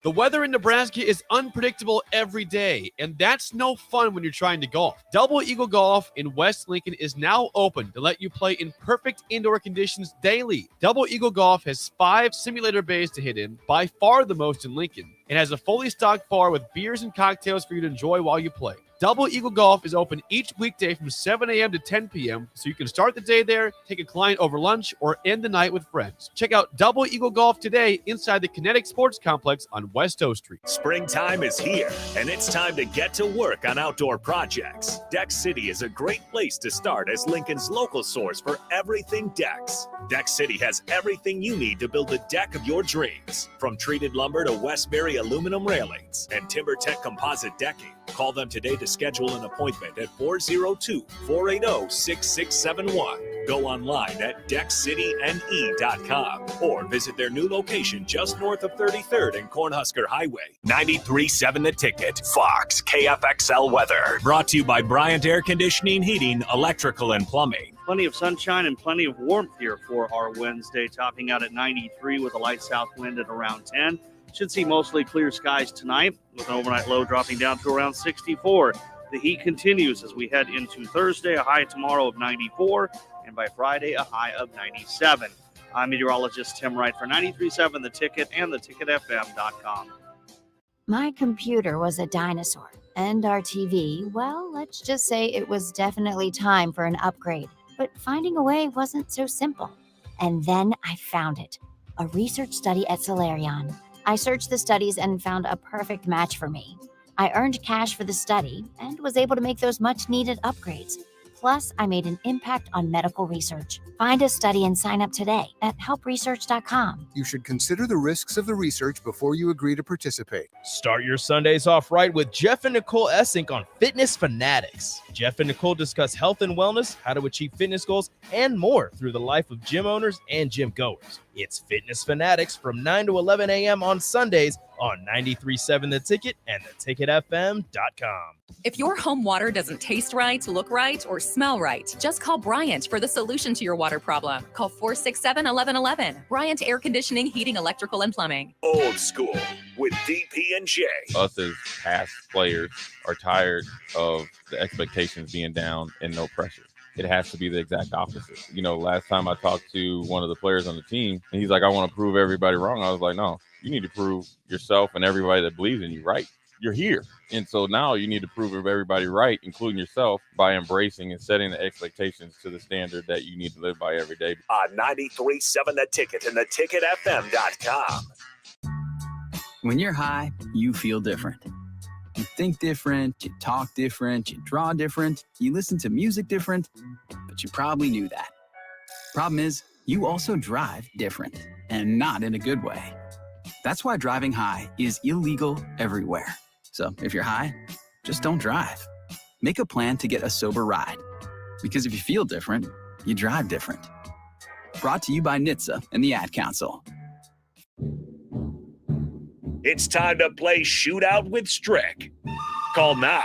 The weather in Nebraska is unpredictable every day, and that's no fun when you're trying to golf. Double Eagle Golf in West Lincoln is now open to let you play in perfect indoor conditions daily. Double Eagle Golf has 5 simulator bays to hit in, by far the most in Lincoln, and has a fully stocked bar with beers and cocktails for you to enjoy while you play. Double Eagle Golf is open each weekday from 7 a.m. to 10 p.m., so you can start the day there, take a client over lunch, or end the night with friends. Check out Double Eagle Golf today inside the Kinetic Sports Complex on West O Street. Springtime is here, and it's time to get to work on outdoor projects. Deck City is a great place to start as Lincoln's local source for everything decks. Deck City has everything you need to build the deck of your dreams, from treated lumber to Westbury aluminum railings and TimberTech composite decking. Call them today to schedule an appointment at 402-480-6671. Go online at deckcityne.com or visit their new location just north of 33rd and Cornhusker Highway. 93.7 The Ticket, Fox, KFXL weather. Brought to you by Bryant Air Conditioning, Heating, Electrical, and Plumbing. Plenty of sunshine and plenty of warmth here for our Wednesday, topping out at 93 with a light south wind at around 10. Should see mostly clear skies tonight with an overnight low dropping down to around 64. The heat continues as we head into Thursday, a high tomorrow of 94, and by Friday, a high of 97. I'm meteorologist Tim Wright for 93.7 The Ticket and theticketfm.com. My computer was a dinosaur, and our TV, well, let's just say it was definitely time for an upgrade. But finding a way wasn't so simple. And then I found it, a research study at Solarion. I searched the studies and found a perfect match for me. I earned cash for the study and was able to make those much-needed upgrades. Plus, I made an impact on medical research. Find a study and sign up today at helpresearch.com. You should consider the risks of the research before you agree to participate. Start your Sundays off right with Jeff and Nicole Essink on Fitness Fanatics. Jeff and Nicole discuss health and wellness, how to achieve fitness goals, and more through the life of gym owners and gym goers. It's Fitness Fanatics from 9 to 11 a.m. on Sundays on 93.7 The Ticket and theticketfm.com. If your home water doesn't taste right, look right, or smell right, just call Bryant for the solution to your water problem. Call 467-1111. Bryant Air Conditioning, Heating, Electrical, and Plumbing. Old School with DP and J. Us as past players are tired of the expectations being down and no pressure. It has to be the exact opposite. Last time I talked to one of the players on the team, and he's like, I want to prove everybody wrong. I was like, no, you need to prove yourself and everybody that believes in you right. You're here. And so now you need to prove everybody right, including yourself, by embracing and setting the expectations to the standard that you need to live by every day. On 93.7 The Ticket and theticketfm.com. When you're high, you feel different. You think different, you talk different, you draw different, you listen to music different, but you probably knew that. Problem is, you also drive different, and not in a good way. That's why driving high is illegal everywhere. So if you're high, just don't drive. Make a plan to get a sober ride. Because if you feel different, you drive different. Brought to you by NHTSA and the Ad Council. It's time to play Shootout with Strick. Call now,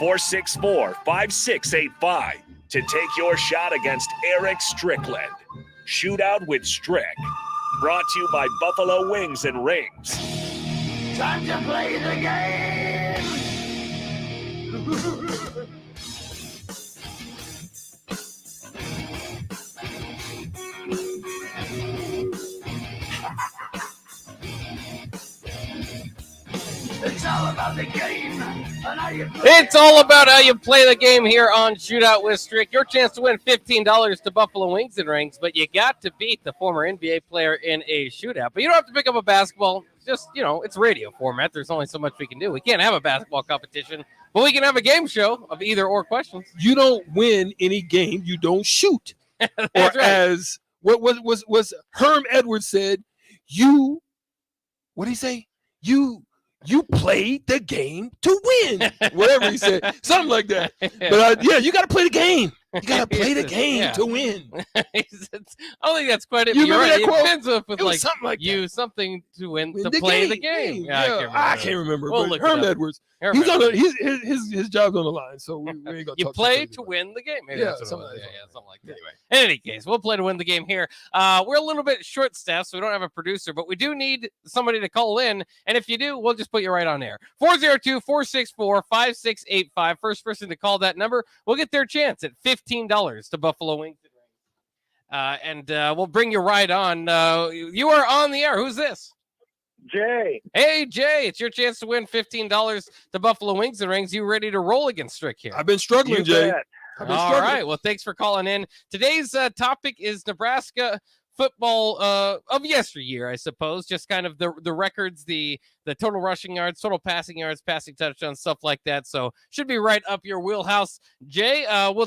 464-5685, to take your shot against Eric Strickland. Shootout with Strick. Brought to you by Buffalo Wings and Rings. Time to play the game! It's all about the game. And how you play. It's all about how you play the game here on Shootout with Strick. Your chance to win $15 to Buffalo Wings and Rings, but you got to beat the former NBA player in a shootout. But you don't have to pick up a basketball. Just, it's radio format. There's only so much we can do. We can't have a basketball competition, but we can have a game show of either or questions. You don't win any game you don't shoot. Or right. As what was Herm Edwards said, what did he say? You played the game to win. Whatever he said. Something like that. But you got to play the game. You got to play the game to win. I don't think that's quite it. You remember right. that quote? It depends with It was something like you something to win to the play game. the game. Yeah, I can't remember. We'll But look Herm it up. Edwards, Herm he's on Edwards. his job's on the line, so we ain't gonna You talk play too to win the game. Maybe Yeah, that's what it something was. like Yeah, something like that. Anyway, in any case, we'll play to win the game here. We're a little bit short staffed, so we don't have a producer, but we do need somebody to call in. And if you do, we'll just put you right on air. 402-464-5685. First person to call that number will get their chance at $15 to Buffalo Wings and Rings. We'll bring you right on. You are on the air. Who's this? Jay. Hey, Jay, it's your chance to win $15 to Buffalo Wings and Rings. You ready to roll against Strick here? I've been struggling, Jay. All right. Well, thanks for calling in. Today's topic is Nebraska football of yesteryear, I suppose. Just kind of the records, the total rushing yards, total passing yards, passing touchdowns, stuff like that. So should be right up your wheelhouse. Jay, we'll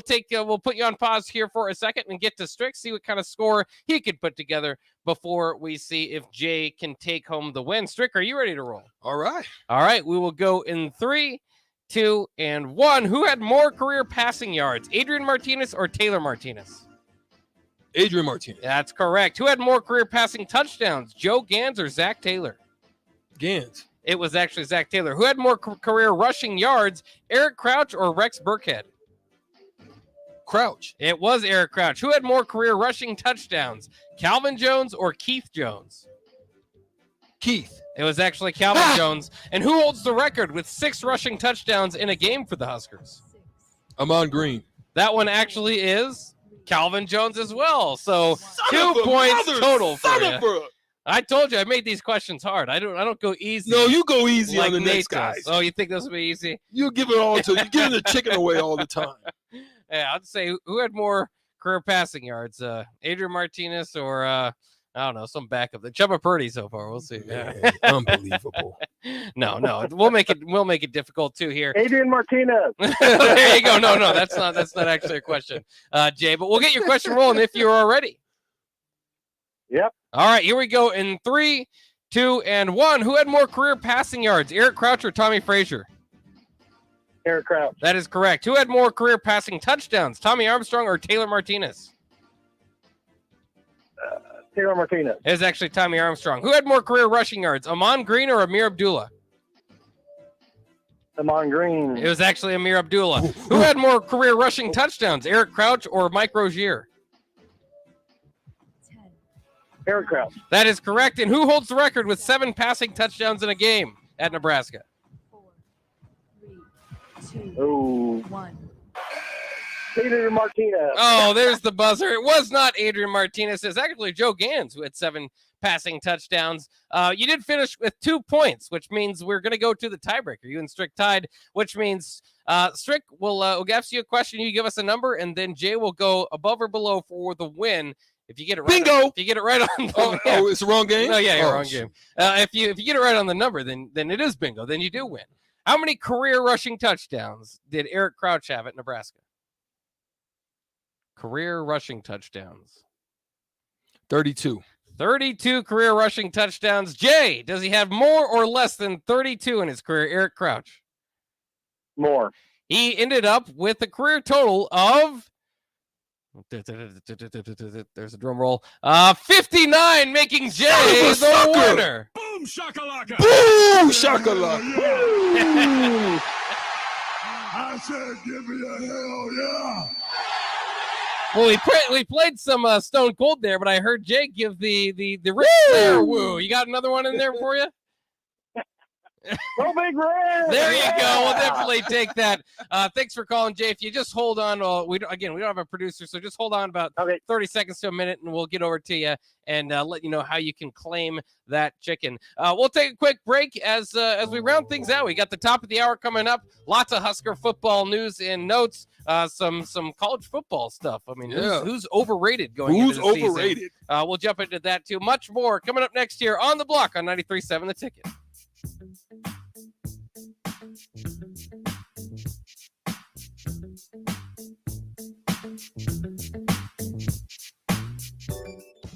put you on pause here for a second and get to Strick, see what kind of score he could put together before we see if Jay can take home the win. Strick, are you ready to roll? All right. All right. We will go in 3, 2, and 1. Who had more career passing yards, Adrian Martinez or Taylor Martinez? Adrian Martinez. That's correct. Who had more career passing touchdowns, Joe Gans or Zach Taylor? Gans. It was actually Zach Taylor. Who had more career rushing yards, Eric Crouch or Rex Burkhead? Crouch. It was Eric Crouch. Who had more career rushing touchdowns, Calvin Jones or Keith Jones? Keith. It was actually Calvin Jones. And who holds the record with 6 rushing touchdowns in a game for the Huskers? Amon Green. That one actually is Calvin Jones as well. So Son 2 of a points mother, total for son you. of a- I told you I made these questions hard. I don't go easy. No, you go easy like on the Nate next does. guys. Oh, you think this will be easy? You give it all to you giving the chicken away all the time. Yeah, I'd say who had more career passing yards, Adrian Martinez or I don't know, some backup. The Chubba Purdy so far. We'll see. Man, unbelievable. No, we'll make it difficult too here. Adrian Martinez. There you go. No, that's not actually a question, Jay. But we'll get your question rolling if you're all ready. Yep. All right, here we go in 3, 2, and 1. Who had more career passing yards, Eric Crouch or Tommy Frazier? Eric Crouch. That is correct. Who had more career passing touchdowns, Tommy Armstrong or Taylor Martinez? Taylor Martinez. It was actually Tommy Armstrong. Who had more career rushing yards, Amon Green or Amir Abdullah? Amon Green. It was actually Amir Abdullah. Who had more career rushing touchdowns, Eric Crouch or Mike Rozier? Eric Crouch. That is correct. And who holds the record with 7 passing touchdowns in a game at Nebraska? 1. Adrian Martinez. Oh, there's the buzzer. It was not Adrian Martinez. It's actually Joe Gans who had 7 passing touchdowns. You did finish with 2 points, which means we're going to go to the tiebreaker. You and Strick tied, which means Strick will ask you a question. You give us a number, and then Jay will go above or below for the win. If you get it right, bingo. If you get it right on, it's the wrong game. No, wrong game. If you get it right on the number, then it is bingo. Then you do win. How many career rushing touchdowns did Eric Crouch have at Nebraska? Career rushing touchdowns. 32. 32 career rushing touchdowns. Jay, does he have more or less than 32 in his career? Eric Crouch. More. He ended up with a career total of, there's a drum roll, 59, making Jay the winner. Boom shakalaka. Boom shakalaka. I said, give me a hell yeah. Well, we played some Stone Cold there, but I heard Jay give the Ric Flair woo. You got another one in there for you? No big red. There you go. We'll definitely take that. Thanks for calling, Jay. If you just hold on, we don't have a producer, so just hold on about 30 seconds to a minute, and we'll get over to you and let you know how you can claim that chicken. We'll take a quick break as we round things out. We got the top of the hour coming up. Lots of Husker football news and notes. Some college football stuff. I mean, who's overrated going into the overrated? season? We'll jump into that too. Much more coming up next year on the block on 93.7 The Ticket.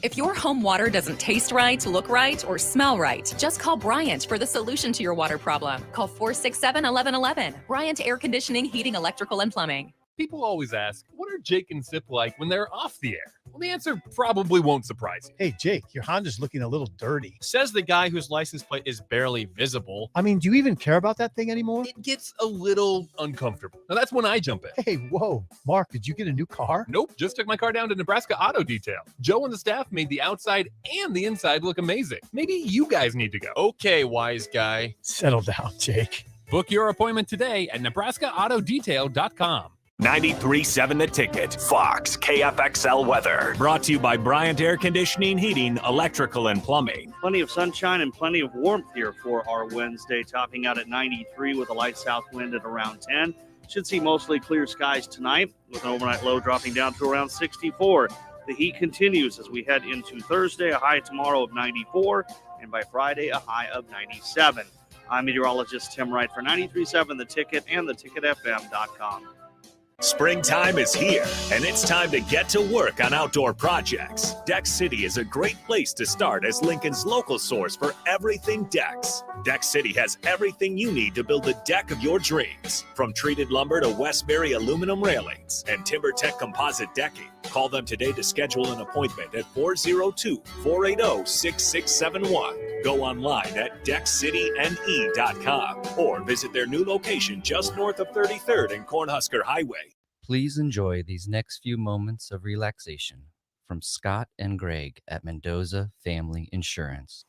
If your home water doesn't taste right, look right, or smell right, just call Bryant for the solution to your water problem. Call 467-1111. Bryant Air Conditioning, Heating, Electrical, and Plumbing. People always ask, what are Jake and Sip like when they're off the air? Well, the answer probably won't surprise you. Hey, Jake, your Honda's looking a little dirty. Says the guy whose license plate is barely visible. I mean, do you even care about that thing anymore? It gets a little uncomfortable. Now, that's when I jump in. Hey, whoa. Mark, did you get a new car? Nope, just took my car down to Nebraska Auto Detail. Joe and the staff made the outside and the inside look amazing. Maybe you guys need to go. Okay, wise guy. Settle down, Jake. Book your appointment today at NebraskaAutoDetail.com. 93.7 The Ticket, Fox, KFXL weather. Brought to you by Bryant Air Conditioning, Heating, Electrical, and Plumbing. Plenty of sunshine and plenty of warmth here for our Wednesday, topping out at 93 with a light south wind at around 10. Should see mostly clear skies tonight with an overnight low dropping down to around 64. The heat continues as we head into Thursday, a high tomorrow of 94, and by Friday, a high of 97. I'm meteorologist Tim Wright for 93.7 The Ticket and theticketfm.com. Springtime is here, and it's time to get to work on outdoor projects. Deck City is a great place to start as Lincoln's local source for everything decks. Deck City has everything you need to build the deck of your dreams. From treated lumber to Westbury aluminum railings and TimberTech composite decking. Call them today to schedule an appointment at 402-480-6671. Go online at deckcityne.com or visit their new location just north of 33rd and Cornhusker Highway. Please enjoy these next few moments of relaxation from Scott and Greg at Mendoza Family Insurance.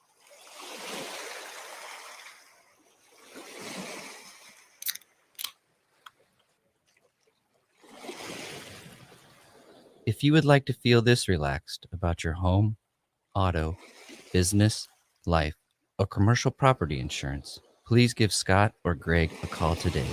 If you would like to feel this relaxed about your home, auto, business, life, or commercial property insurance, please give Scott or Greg a call today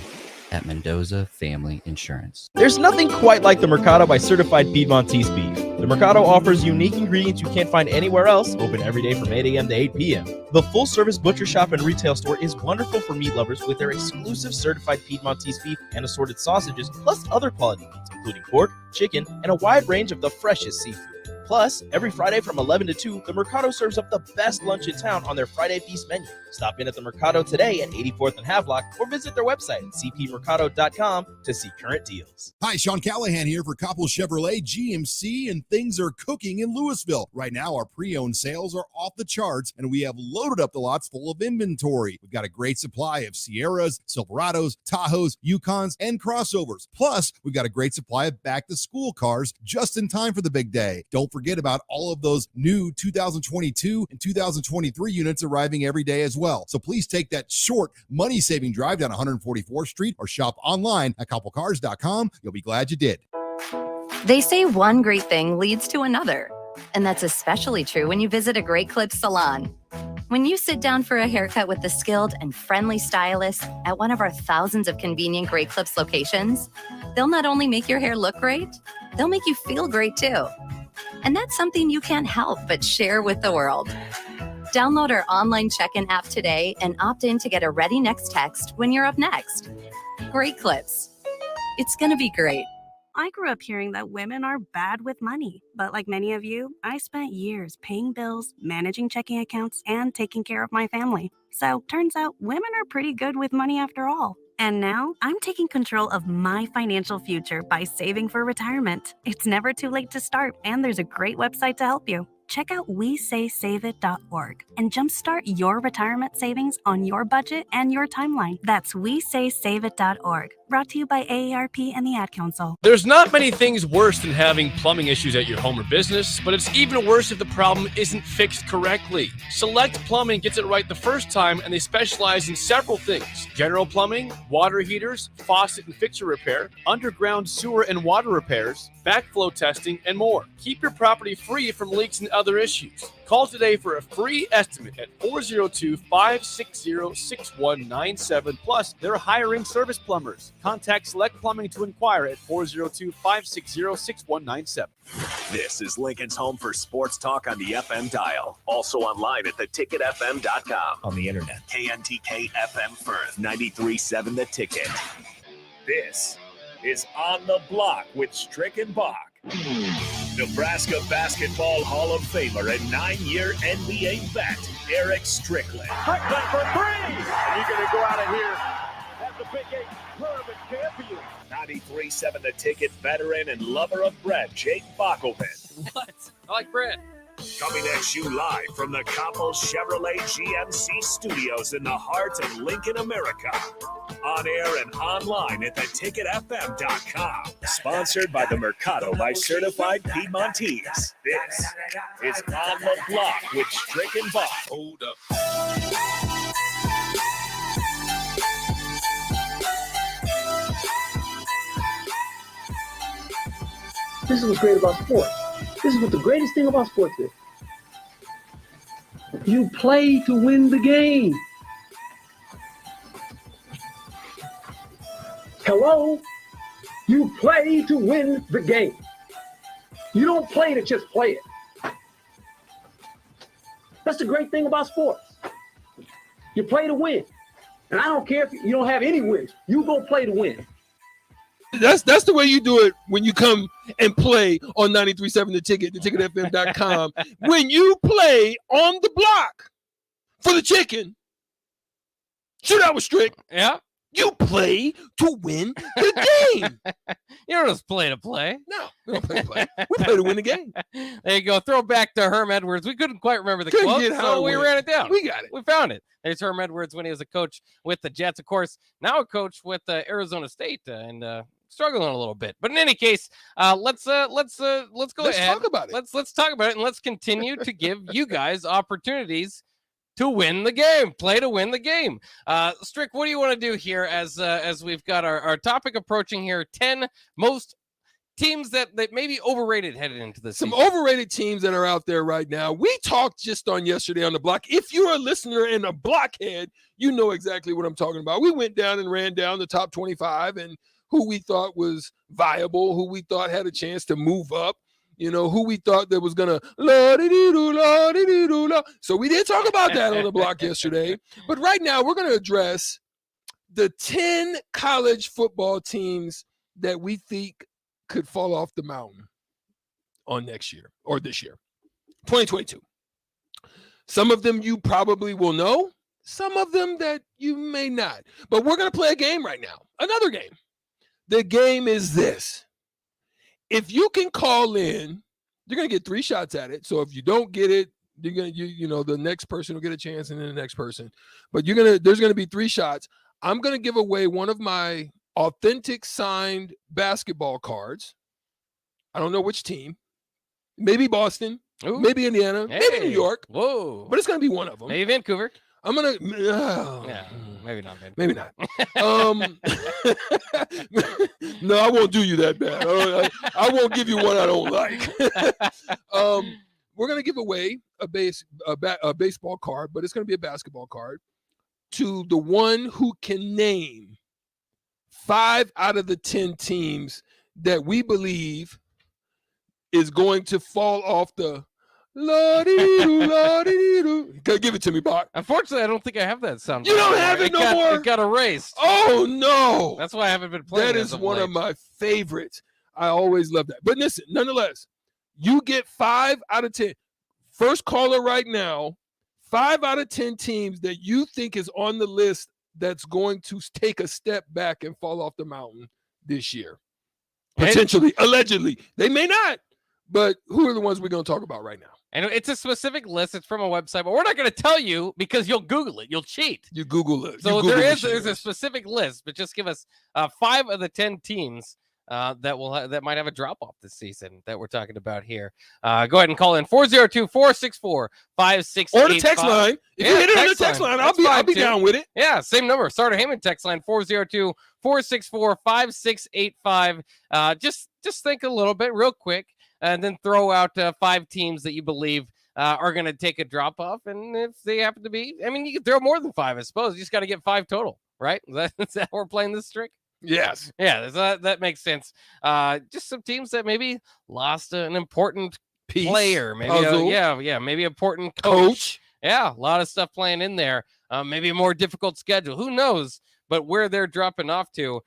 at Mendoza Family Insurance. There's nothing quite like the Mercado by Certified Piedmontese beef. The Mercado offers unique ingredients you can't find anywhere else, open every day from 8 a.m. to 8 p.m. The full-service butcher shop and retail store is wonderful for meat lovers with their exclusive certified Piedmontese beef and assorted sausages, plus other quality meats, including pork, chicken, and a wide range of the freshest seafood. Plus, every Friday from 11 to 2, the Mercado serves up the best lunch in town on their Friday Feast menu. Stop in at the Mercado today at 84th and Havelock or visit their website at cpmercado.com to see current deals. Hi, Sean Callahan here for Coppell Chevrolet GMC, and things are cooking in Louisville. Right now, our pre-owned sales are off the charts, and we have loaded up the lots full of inventory. We've got a great supply of Sierras, Silverados, Tahoes, Yukons, and crossovers. Plus, we've got a great supply of back-to-school cars just in time for the big day. Don't forget about all of those new 2022 and 2023 units arriving every day as well. So please take that short, money-saving drive down 144th Street or shop online at CoppellCars.com. You'll be glad you did. They say one great thing leads to another, and that's especially true when you visit a Great Clips salon. When you sit down for a haircut with the skilled and friendly stylist at one of our thousands of convenient Great Clips locations, they'll not only make your hair look great, they'll make you feel great too. And that's something you can't help but share with the world. Download our online check-in app today and opt in to get a Ready Next text when you're up next. Great Clips. It's gonna be great. I grew up hearing that women are bad with money, but like many of you, I spent years paying bills, managing checking accounts, and taking care of my family. So turns out women are pretty good with money after all. And now I'm taking control of my financial future by saving for retirement. It's never too late to start, and there's a great website to help you. Check out WeSaySaveIt.org and jumpstart your retirement savings on your budget and your timeline. That's WeSaySaveIt.org. Brought to you by AARP and the Ad Council. There's not many things worse than having plumbing issues at your home or business, but it's even worse if the problem isn't fixed correctly. Select Plumbing gets it right the first time, and they specialize in several things: general plumbing, water heaters, faucet and fixture repair, underground sewer and water repairs, backflow testing, and more. Keep your property free from leaks and other issues. Call today for a free estimate at 402-560-6197. Plus, they're hiring service plumbers. Contact Select Plumbing to inquire at 402-560-6197. This is Lincoln's home for sports talk on the FM dial. Also online at theticketfm.com. On the internet. KNTK FM Firth, 93.7 The Ticket. This is On the Block with Strick and Bach. Nebraska Basketball Hall of Famer and 9-year NBA vet, Eric Strickland. Strickland for three! And you're going to go out of here as the Big 8 tournament champion. 93.7 The Ticket veteran and lover of bread, Jake Bockelman. What? I like bread. Coming at you live from the Coppell Chevrolet GMC studios in the heart of Lincoln, America. On air and online at theticketfm.com. Sponsored by the Mercado by Certified Piedmontese. This is On the Block with Strick and Bach. Hold up. This is what's great about sports. This is what the greatest thing about sports is. You play to win the game. Hello? You play to win the game. You don't play to just play it. That's the great thing about sports. You play to win. And I don't care if you don't have any wins. You go play to win. That's the way you do it when you come and play on 93.7 The Ticket, theticketfm.com. When you play on the block for the chicken, shoot out with Strick. Yeah. You play to win the game. You don't just play to play. No, we don't play to play. We play to win the game. There you go. Throw back to Herm Edwards. We couldn't quite remember the quote, so we ran it down. We got it. We found it. There's Herm Edwards when he was a coach with the Jets. Of course, now a coach with Arizona State and struggling a little bit. But in any case, let's go ahead. Let's talk about it. Let's talk about it, and let's continue to give you guys opportunities to win the game, play to win the game. Strick, what do you want to do here as we've got our topic approaching here? 10 most teams that may be overrated headed into this Some season. overrated teams that are out there right now. We talked just on yesterday on the block. If you're a listener and a blockhead, you know exactly what I'm talking about. We went down and ran down the top 25 and who we thought was viable, who we thought had a chance to move up. You know, who we thought that was going to la-di-dee-doo. So we did talk about that on the block yesterday. But right now, we're going to address the 10 college football teams that we think could fall off the mountain on next year or this year, 2022. Some of them you probably will know, some of them that you may not. But we're going to play a game right now, another game. The game is this. If you can call in, you're going to get 3 shots at it. So if you don't get it, you're going to, the next person will get a chance and then the next person. But there's going to be 3 shots. I'm going to give away one of my authentic signed basketball cards. I don't know which team. Maybe Boston. Ooh. Maybe Indiana. Maybe New York. Whoa. But it's going to be one of them. Maybe Vancouver. I'm going to... yeah, maybe not Vancouver. Maybe not. No, I won't do you that bad. I won't give you one I don't like. We're going to give away a baseball card, but it's going to be a basketball card to the one who can name 5 out of the 10 teams that we believe is going to fall off the la-dee-doo. Give it to me, Bart. Unfortunately, I don't think I have that sound. You don't have it no more? It got erased. Oh, no. That's why I haven't been playing. That is one of my favorites. I always love that. But listen, nonetheless, you get 5 out of 10. First caller right now, 5 out of 10 teams that you think is on the list that's going to take a step back and fall off the mountain this year. Potentially, allegedly. They may not, but who are the ones we're going to talk about right now? And it's a specific list. It's from a website, but we're not going to tell you because you'll Google it. You'll cheat. You Google it. So there's a specific list, but just give us 5 of the 10 teams that might have a drop off this season that we're talking about here. Go ahead and call in 402-464-5685. Or the text line. If you hit it on the text line, I'll be down with it. Yeah, same number. Starter Heyman text line 402-464-5685. Just think a little bit real quick and then throw out 5 teams that you believe are going to take a drop off. And if they happen to be, I mean, you can throw more than 5, I suppose. You just got to get 5 total, right? Is that how we're playing this trick? Yes. Yeah, that makes sense. Just some teams that maybe lost an important player. Maybe maybe important coach. Yeah, a lot of stuff playing in there. Maybe a more difficult schedule. Who knows? But where they're dropping off to,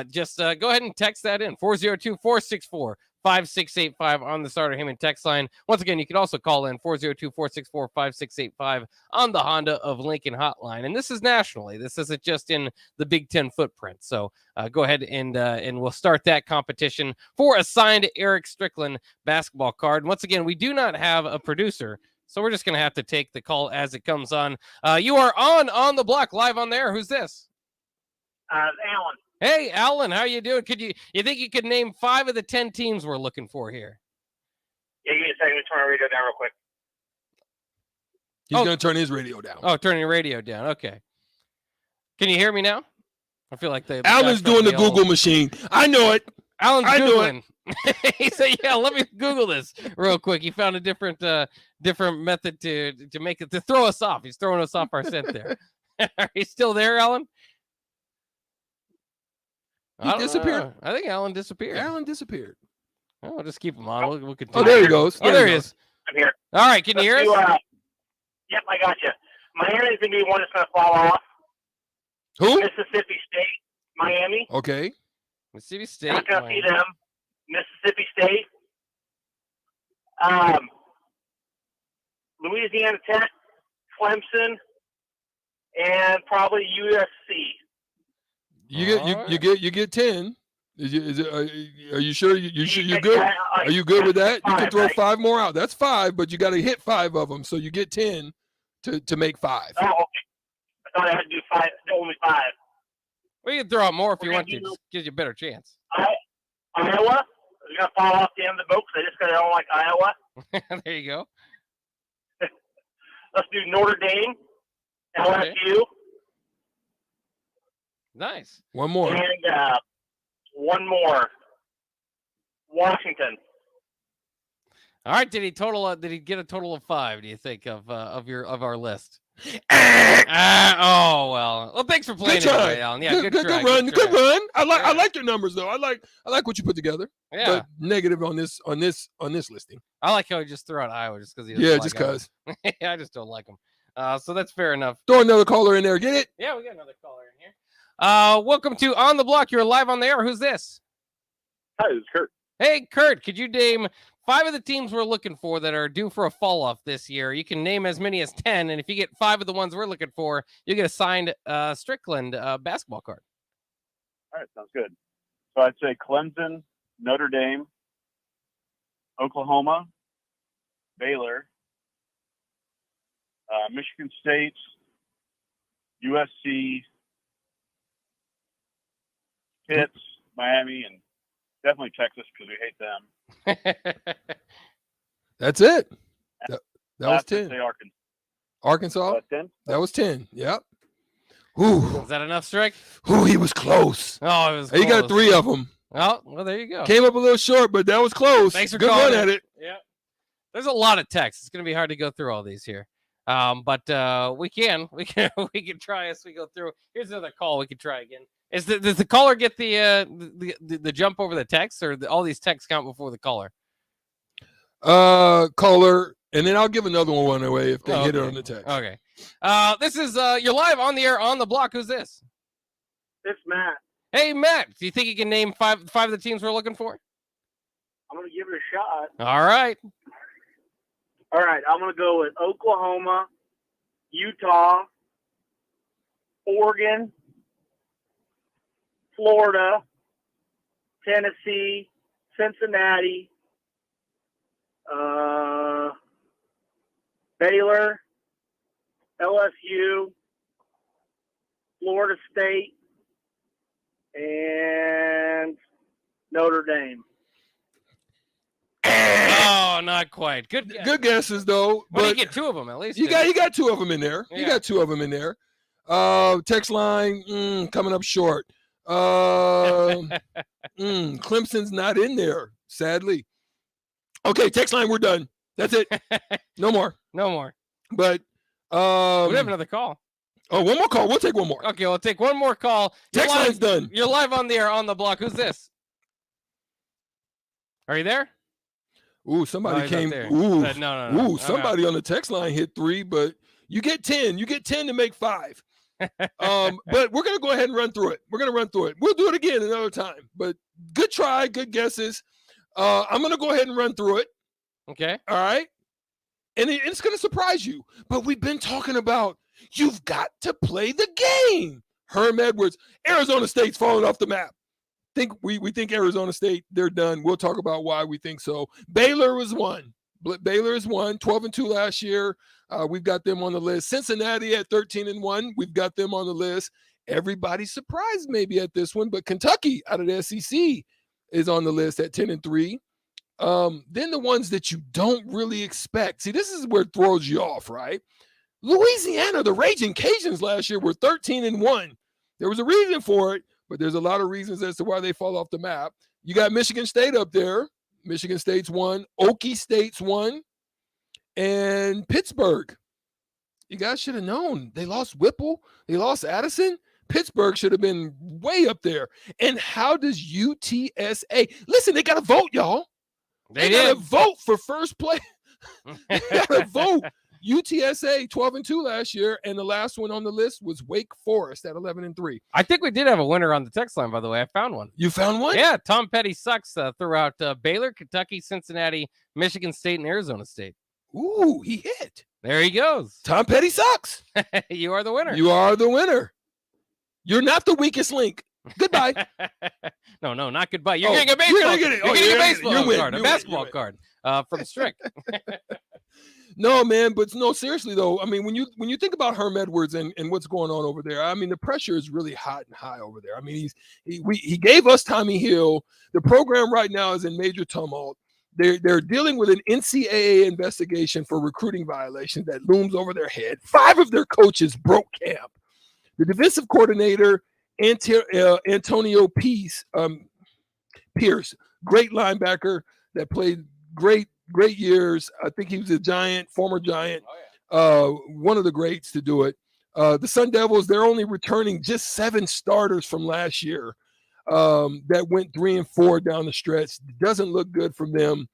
just go ahead and text that in. 402-464-5685 on the Starter Heyman text line. Once again, you can also call in 402-464-5685 on the Honda of Lincoln hotline. And this is nationally. This isn't just in the Big Ten footprint. So go ahead and we'll start that competition for a signed Eric Strickland basketball card. Once again, we do not have a producer, so we're just going to have to take the call as it comes on. You are on the block, live on there. Who's this? Alan. Hey, Alan, how you doing? You think you could name 5 of the 10 teams we're looking for here? Yeah, give me a second. Let me turn my radio down real quick. He's going to turn his radio down. Oh, turning your radio down. Okay. Can you hear me now? I feel like Alan's doing the Google machine. I know it. Alan's Googling. He said, yeah, let me Google this real quick. He found a different method to make it, to throw us off. He's throwing us off our scent there. Are you still there, Alan? He disappeared. I think Alan disappeared. Alan disappeared. Oh, we'll just keep him on. We'll continue. Oh, there he goes. Oh, there he is. I'm here. All right, can you hear us? Yep, I got you. Miami's going to be one that's going to fall off. Who? Mississippi State. Miami. Okay. Mississippi State. Not going to see them. Mississippi State. Louisiana Tech, Clemson, and probably USC. You get 10. Are you sure you're good? Are you good with that? You can throw 5 more out. That's 5, but you got to hit 5 of them, so you get 10 to make 5. Oh, okay. I thought I had to do 5. Only 5. We can throw out more if you want to. Just gives you a better chance. Iowa. We're gonna fall off the end of the boat because I just don't like Iowa. There you go. Let's do Notre Dame, LSU. Okay. Nice. One more. And one more. Washington. All right. Did he get a total of 5? Do you think of our list? Well, thanks for playing. Good try, anyway, Alan. Yeah, good try. Good run. I like your numbers though. I like what you put together. Yeah. But negative on this listing. I like how he just threw out Iowa just because he. Yeah, just because. I just don't like him. So that's fair enough. Throw another caller in there. Get it? Yeah, we got another caller in here. Welcome to On the Block. You're live on the air. Who's this? Hi, this is Kurt. Hey, Kurt, could you name 5 of the teams we're looking for that are due for a fall off this year. You can name as many as 10, and if you get 5 of the ones we're looking for, you get a signed Strickland basketball card. All right, sounds good. So I'd say Clemson, Notre Dame, Oklahoma, Baylor, Michigan State, USC, Pitt, Miami, and definitely Texas because we hate them. That's it. That was Last, 10. I'd say Arkansas. Arkansas? 10? That was 10. Yep. Ooh. Is that enough, Strick? Ooh, he was close. Oh, it was He got close. 3 of them. Oh, well, there you go. Came up a little short, but that was close. Thanks for Good calling run at it. Yeah. There's a lot of text. It's going to be hard to go through all these here. But we can try as we go through. Here's another call. We can try again. Does the caller get the jump over the text, or all these texts count before the caller? Caller, and then I'll give another one away if they hit it on the text. Okay. This is you're live on the air on the block. Who's this? It's Matt. Hey, Matt. Do you think you can name five of the teams we're looking for? I'm going to give it a shot. All right. All right, I'm going to go with Oklahoma, Utah, Oregon, Florida, Tennessee, Cincinnati, Baylor, LSU, Florida State, and Notre Dame. Oh, not quite. Good guesses though. Well, but you get 2 of them at least. You got 2 of them in there. Yeah. You got 2 of them in there. Text line coming up short. Clemson's not in there, sadly. Okay, text line, we're done. That's it. No more. No more. But we have another call. Oh, one more call. We'll take one more. Okay, we'll take one more call. Text line's done. You're live on the air on the block. Who's this? Are you there? Ooh, somebody he's came. not there. Ooh, No. Ooh, somebody on the text line hit 3, but you get 10. You get 10 to make 5. But we're gonna go ahead and run through it. We'll do it again another time. But good try, good guesses. I'm gonna go ahead and run through it. Okay. All right. And it's gonna surprise you. But we've been talking about you've got to play the game. Herm Edwards, Arizona State's falling off the map. We think Arizona State, they're done. We'll talk about why we think so. Baylor was one. Baylor is 12-2 last year. We've got them on the list. Cincinnati at 13-1. We've got them on the list. Everybody's surprised maybe at this one, but Kentucky out of the SEC is on the list at 10-3. Then the ones that you don't really expect. See, this is where it throws you off, right? Louisiana, the Raging Cajuns last year were 13-1. There was a reason for it, but there's a lot of reasons as to why they fall off the map. You got Michigan State up there. Michigan State's 1. Okie State's 1. And Pittsburgh. You guys should have known. They lost Whipple. They lost Addison. Pittsburgh should have been way up there. And how does UTSA? Listen, they got to vote, y'all. They got to vote for first place. They got to vote. UTSA 12-2 last year, and the last one on the list was Wake Forest at 11-3. I think we did have a winner on the text line, by the way. I found one. You found one? Yeah, Tom Petty sucks throughout Baylor, Kentucky, Cincinnati, Michigan State, and Arizona State. Ooh, he hit. There he goes. Tom Petty sucks. You are the winner. You are the winner. You're not the weakest link. Goodbye. No, not goodbye. You're getting a baseball. You're getting it. You're getting a baseball win. card, a basketball card from Strick. No, man, but no, seriously though. I mean, when you think about Herm Edwards and what's going on over there, I mean, the pressure is really hot and high over there. I mean, he gave us Tommy Hill. The program right now is in major tumult. They're dealing with an NCAA investigation for recruiting violations that looms over their head. 5 of their coaches broke camp. The defensive coordinator, Antonio Pierce, great linebacker that played great years. I think he was a Giant, former Giant, one of the greats to do it. The Sun Devils, they're only returning just 7 starters from last year that went 3-4 down the stretch. Doesn't look good for them.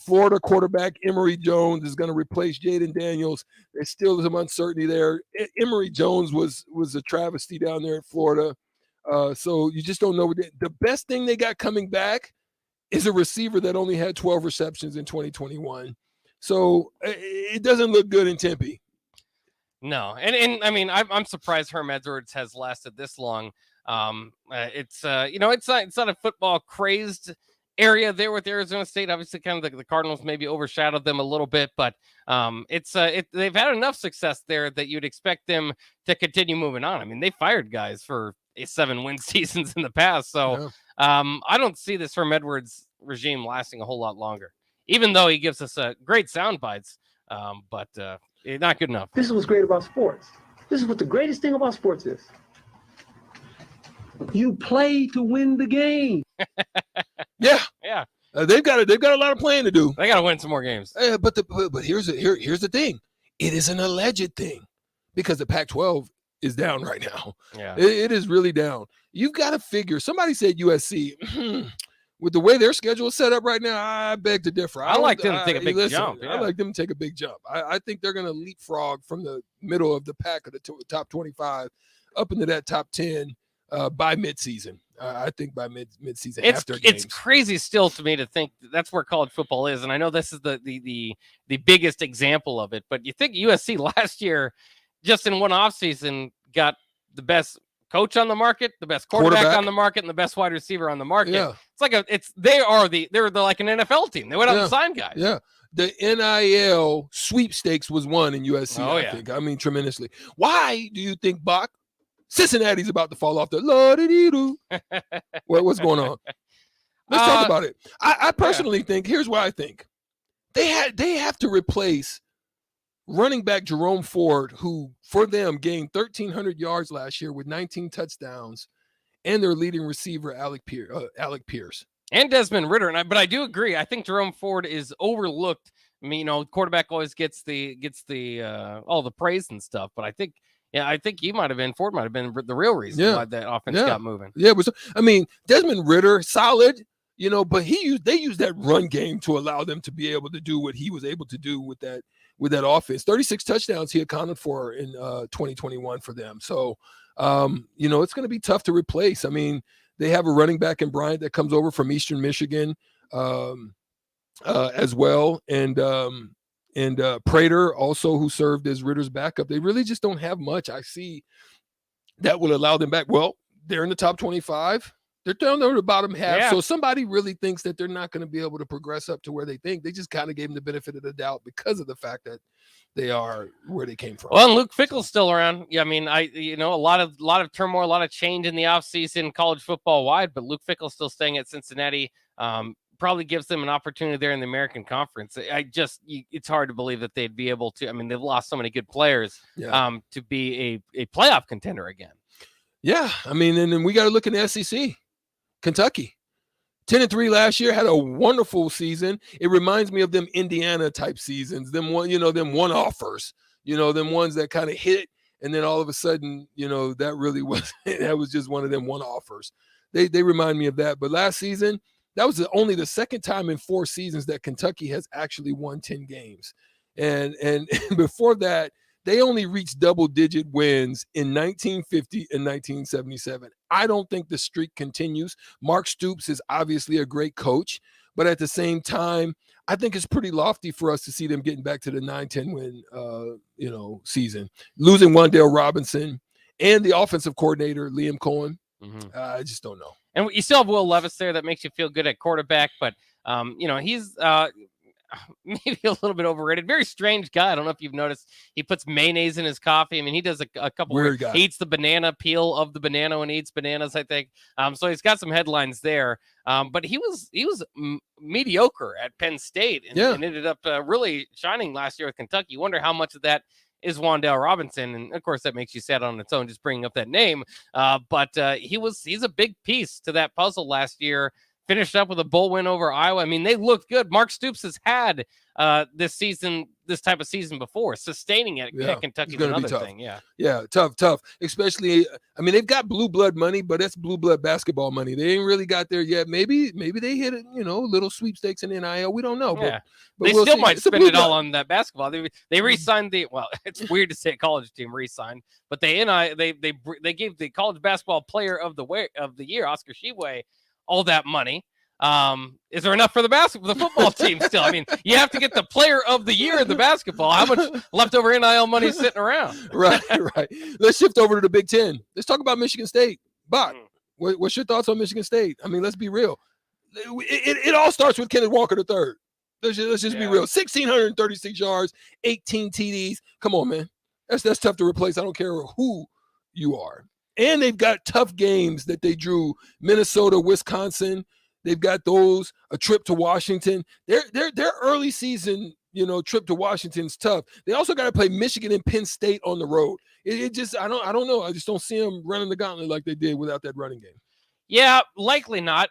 Florida quarterback Emory Jones is going to replace Jaden Daniels. There's still some uncertainty there. Emory Jones was a travesty down there in Florida. So you just don't know. The best thing they got coming back is a receiver that only had 12 receptions in 2021. So it doesn't look good in Tempe. No, and I mean, I'm surprised Herm Edwards has lasted this long. It's it's not a football crazed area there with Arizona State. Obviously, kind of the Cardinals maybe overshadowed them a little bit, but they've had enough success there that you'd expect them to continue moving on. I mean, they fired guys for 7-win seasons in the past, so I don't see this Herm Edwards regime lasting a whole lot longer. Even though he gives us great sound bites, but not good enough. This is what's great about sports. This is what the greatest thing about sports is. You play to win the game. Yeah. They've got a lot of playing to do. They got to win some more games. But here's the thing. It is an alleged thing because the Pac-12 is down right now. Yeah. It is really down. You've got to figure. Somebody said USC. With the way their schedule is set up right now, I beg to differ. I like them to take a big jump. Yeah. I like them to take a big jump. I think they're going to leapfrog from the middle of the pack of the top 25 up into that top 10 by midseason. I think by midseason. It's crazy still to me to think that's where college football is, and I know this is the biggest example of it. But you think USC last year, just in one offseason, got the best coach on the market, the best quarterback on the market, and the best wide receiver on the market. Yeah. They're like an NFL team. They went out and signed guys. Yeah. The NIL sweepstakes was won in USC, I think. I mean, tremendously. Why do you think, Bach, Cincinnati's about to fall off the la-di-dee-doo? What's going on? Let's talk about it. I personally think, here's what I think. They have to replace running back Jerome Ford, who for them gained 1,300 yards last year with 19 touchdowns, and their leading receiver Alec Pierce and Desmond Ridder. But I do agree. I think Jerome Ford is overlooked. I mean, quarterback always gets the all the praise and stuff. But I think Ford might have been the real reason why that offense got moving. Yeah, Desmond Ridder, solid. But they used that run game to allow them to be able to do what he was able to do with that offense. 36 touchdowns he accounted for in 2021 for them. So, it's going to be tough to replace. I mean, they have a running back in Bryant that comes over from Eastern Michigan as well. And Prater also, who served as Ritter's backup. They really just don't have much I see that will allow them back. Well, they're in the top 25. They're down there to the bottom half. Yeah. So somebody really thinks that they're not going to be able to progress up to where they think. They just kind of gave them the benefit of the doubt because of the fact that they are where they came from. Well, and Luke Fickell's still around. Yeah, I mean, a lot of turmoil, a lot of change in the offseason, college football wide, but Luke Fickell's still staying at Cincinnati. Probably gives them an opportunity there in the American Conference. It's hard to believe that they'd be able to. I mean, they've lost so many good players to be a playoff contender again. Yeah, I mean, and then we got to look in the SEC. Kentucky, 10-3 last year, had a wonderful season. It reminds me of them Indiana type seasons, them one-offers, them ones that kind of hit, and then all of a sudden, that really was that was just one of them one-offers. They remind me of that. But last season, that was only the second time in 4 seasons that Kentucky has actually won 10 games, and before that, they only reached double-digit wins in 1950 and 1977. I don't think the streak continues. Mark Stoops is obviously a great coach, but at the same time, I think it's pretty lofty for us to see them getting back to the 9-10 win, season. Losing Wan'Dale Robinson and the offensive coordinator, Liam Cohen. Mm-hmm. I just don't know. And you still have Will Levis there. That makes you feel good at quarterback, but, he's maybe a little bit overrated. Very strange guy. I don't know if you've noticed. He puts mayonnaise in his coffee. I mean, he does a couple weird guy. He eats the banana peel of the banana when he eats bananas, I think. So he's got some headlines there. But he was mediocre at Penn State and ended up really shining last year with Kentucky. You wonder how much of that is Wan'Dale Robinson, and of course that makes you sad on its own just bringing up that name. But he's a big piece to that puzzle last year. Finished up with a bowl win over Iowa. I mean, they looked good. Mark Stoops has had this type of season before. Sustaining it at Kentucky is another thing. Yeah, tough. Especially, I mean, they've got blue blood money, but that's blue blood basketball money. They ain't really got there yet. Maybe they hit it, little sweepstakes in NIL. We don't know. Yeah. But they still might spend it all on that basketball. They re-signed it's weird to say a college team re-signed, but they gave the college basketball player of the year, Oscar Tshiebwe, all that money. Is there enough for the football team still? I mean, you have to get the player of the year in the basketball. How much leftover NIL money is sitting around? Right. Let's shift over to the Big Ten. Let's talk about Michigan State. Bach, what's your thoughts on Michigan State? I mean, let's be real. It all starts with Kenneth Walker III. Let's just be real. 1,636 yards, 18 TDs. Come on, man. That's tough to replace. I don't care who you are. And they've got tough games that they drew. Minnesota, Wisconsin. They've got those, a trip to Washington. Their early season, trip to Washington's tough. They also got to play Michigan and Penn State on the road. It just, I don't know. I just don't see them running the gauntlet like they did without that running game. Yeah, likely not.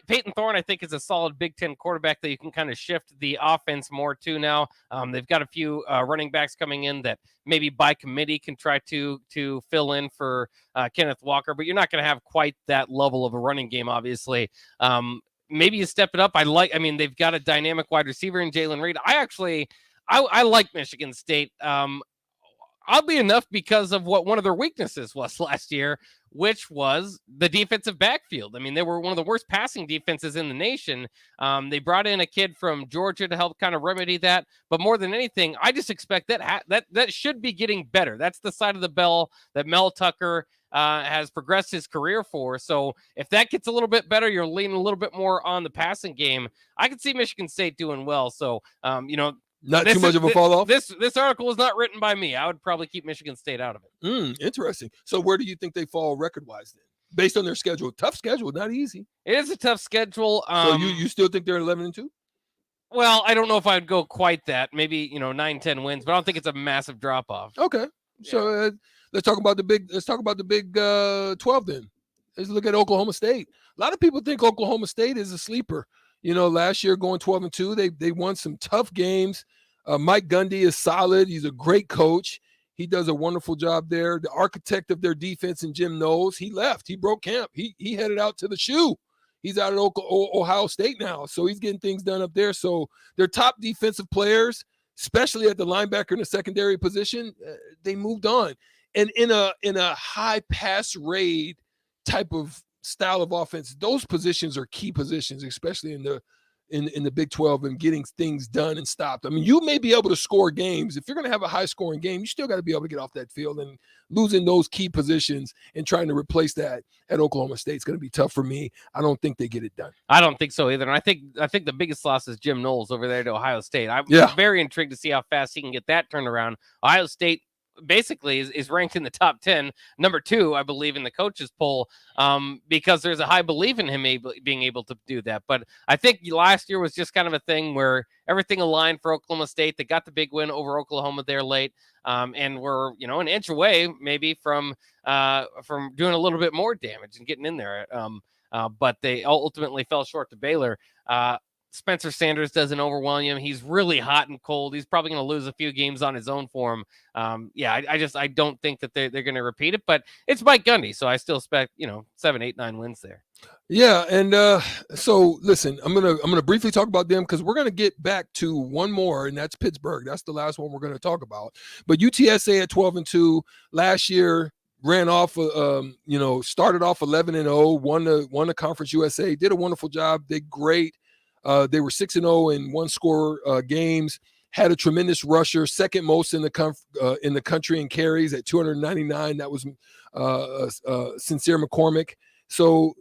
Peyton Thorne, I think, is a solid Big Ten quarterback that you can kind of shift the offense more to now. They've got a few running backs coming in that maybe by committee can try to fill in for Kenneth Walker, but you're not going to have quite that level of a running game, obviously. Maybe you step it up. They've got a dynamic wide receiver in Jalen Reed. I like Michigan State. Oddly enough, because of what one of their weaknesses was last year, which was the defensive backfield. I mean, they were one of the worst passing defenses in the nation. They brought in a kid from Georgia to help kind of remedy that. But more than anything, I just expect that should be getting better. That's the side of the bell that Mel Tucker has progressed his career for. So if that gets a little bit better, you're leaning a little bit more on the passing game. I could see Michigan State doing well. So, not too much of a fall off. This article was not written by me. I would probably keep Michigan State out of it. Interesting. So where do you think they fall record-wise then? Based on their schedule, tough schedule, not easy. It is a tough schedule. So you still think they're 11-2? Well, I don't know if I'd go quite that. Maybe 9-10 wins, but I don't think it's a massive drop off. Okay. So let's talk about the Big 12 then. Let's look at Oklahoma State. A lot of people think Oklahoma State is a sleeper. Last year going 12-2, they won some tough games. Mike Gundy is solid. He's a great coach. He does a wonderful job there. The architect of their defense in Jim Knowles, he left. He broke camp. He headed out to the shoe. He's out at Ohio State now, so he's getting things done up there. So their top defensive players, especially at the linebacker and the secondary position, they moved on. And in a high pass raid type of style of offense, those positions are key positions, especially in the Big 12 and getting things done and stopped. I mean, you may be able to score games. If you're going to have a high scoring game, you still got to be able to get off that field, and losing those key positions and trying to replace that at Oklahoma State is going to be tough for me. I don't think they get it done. I don't think so either. And I think the biggest loss is Jim Knowles over there to Ohio State. I'm very intrigued to see how fast he can get that turned around. Ohio State basically is ranked in the top 10, number 2, I believe, in the coaches poll, because there's a high belief in him being able to do that. But I think last year was just kind of a thing where everything aligned for Oklahoma State. They got the big win over Oklahoma there late, and we're an inch away maybe from doing a little bit more damage and getting in there. But they ultimately fell short to Baylor. Spencer Sanders doesn't overwhelm him. He's really hot and cold. He's probably going to lose a few games on his own for him. I don't think that they're going to repeat it, but it's Mike Gundy, so I still expect 7, 8, 9 wins there. Yeah, and so listen, I'm gonna briefly talk about them because we're gonna get back to one more, and that's Pittsburgh. That's the last one we're gonna talk about. But UTSA at 12-2 last year. Ran off, started off 11-0, won the Conference USA, did a wonderful job. Did great. They were 6-0 in one-score games. Had a tremendous rusher, second most in the country in carries at 299. That was Sincere McCormick. So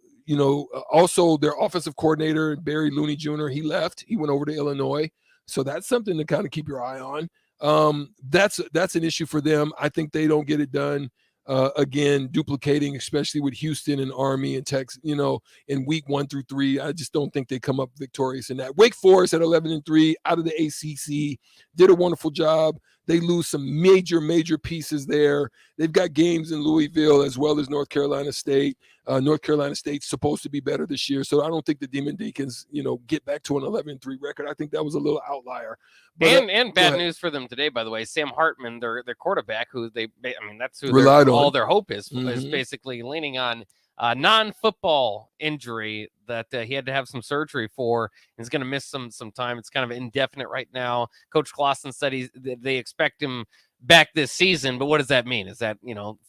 also their offensive coordinator Barry Looney Jr. He left. He went over to Illinois. So that's something to kind of keep your eye on. That's an issue for them. I think they don't get it done. Again, duplicating, especially with Houston and Army and Texas, in week 1 through 3. I just don't think they come up victorious in that. Wake Forest at 11-3 out of the ACC did a wonderful job. They lose some major pieces there. They've got games in Louisville as well as North Carolina State. North Carolina State's supposed to be better this year, so I don't think the Demon Deacons, get back to an 11-3 record. I think that was a little outlier. But, and bad news for them today, by the way. Sam Hartman, their quarterback, who that's who all their hope is basically leaning on a non-football injury that he had to have some surgery for. He's going to miss some time. It's kind of indefinite right now. Coach Clausen said they expect him back this season, but what does that mean? Is that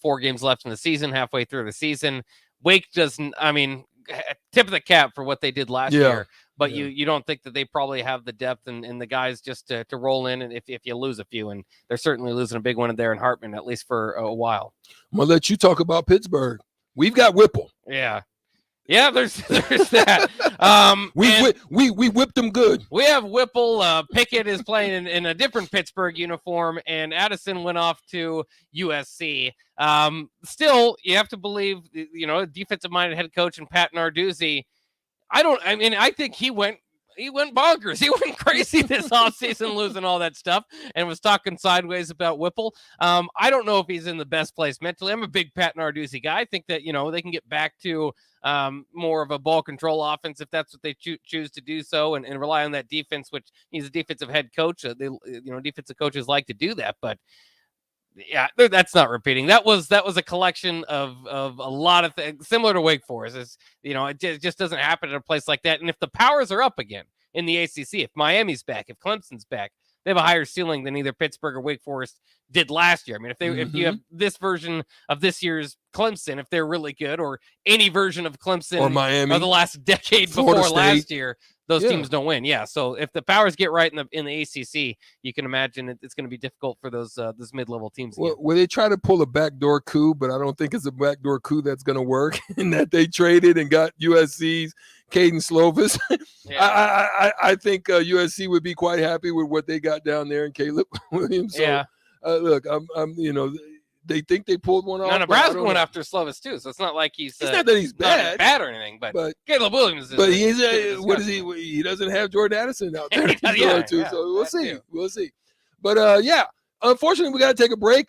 4 games left in the season, halfway through the season? Wake doesn't. tip of the cap for what they did last Yeah. year. But you don't think that they probably have the depth and the guys just to roll in, and if you lose a few, and they're certainly losing a big one there in Hartman, at least for a while. I'm gonna let you talk about Pittsburgh. We've got Whipple. Yeah, there's that. We whipped them good. We have Whipple. Pickett is playing in a different Pittsburgh uniform, and Addison went off to USC. Still, you have to believe, defensive-minded head coach and Pat Narduzzi. I think he went bonkers. He went crazy this offseason, losing all that stuff, and was talking sideways about Whipple. I don't know if he's in the best place mentally. I'm a big Pat Narduzzi guy. I think that, they can get back to more of a ball control offense if that's what they choose to do so, and rely on that defense, which he's a defensive head coach. Defensive coaches like to do that, but yeah, that's not repeating. That was a collection of a lot of things similar to Wake Forest. It just doesn't happen at a place like that. And if the powers are up again in the ACC, if Miami's back, if Clemson's back, they have a higher ceiling than either Pittsburgh or Wake Forest did last year. I mean, if you have this version of this year's Clemson, if they're really good, or any version of Clemson or Miami, or the last decade Florida before State. last year, those teams don't win. Yeah, so if the powers get right in the ACC, you can imagine it's going to be difficult for those mid-level teams. Well, they try to pull a backdoor coup, but I don't think it's a backdoor coup that's going to work. In that they traded and got USC's Caden Slovis. Yeah. I think USC would be quite happy with what they got down there in Caleb Williams. So, yeah. Look, they think they pulled one off. Now, Nebraska went after Slovis too, so it's not like he's not that he's bad or anything, but Caleb Williams is. But what is he? He doesn't have Jordan Addison out there. So we'll see. We'll see. But unfortunately, we got to take a break.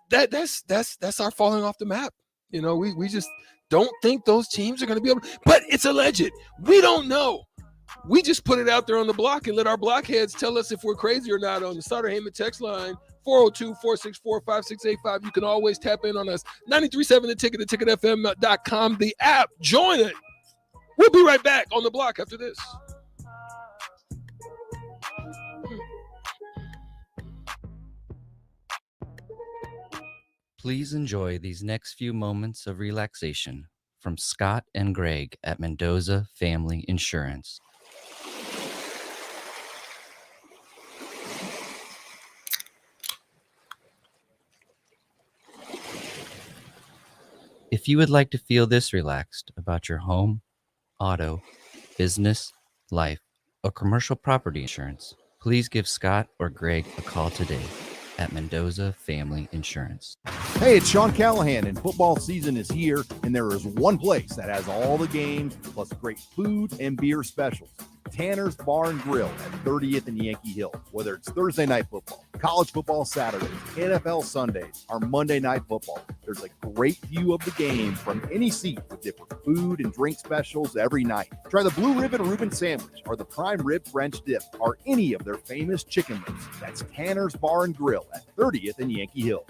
That's our falling off the map. We just don't think those teams are going to be able to, but it's alleged. We don't know. We just put it out there on the block and let our blockheads tell us if we're crazy or not on the Starter Heyman text line, 402-464-5685. You can always tap in on us. 93.7 The Ticket, theticketfm.com, the app. Join it. We'll be right back on the block after this. Please enjoy these next few moments of relaxation from Scott and Greg at Mendoza Family Insurance. If you would like to feel this relaxed about your home, auto, business, life, or commercial property insurance, please give Scott or Greg a call today at Mendoza Family Insurance. Hey, it's Sean Callahan, and football season is here, and there is one place that has all the games, plus great food and beer specials. Tanner's Bar and Grill at 30th and Yankee Hill. Whether it's Thursday night football, college football Saturdays, NFL Sundays, or Monday night football, there's a great view of the game from any seat with different food and drink specials every night. Try the Blue Ribbon Reuben Sandwich or the Prime Rib French Dip or any of their famous chicken wings. That's Tanner's Bar and Grill at 30th and Yankee Hill.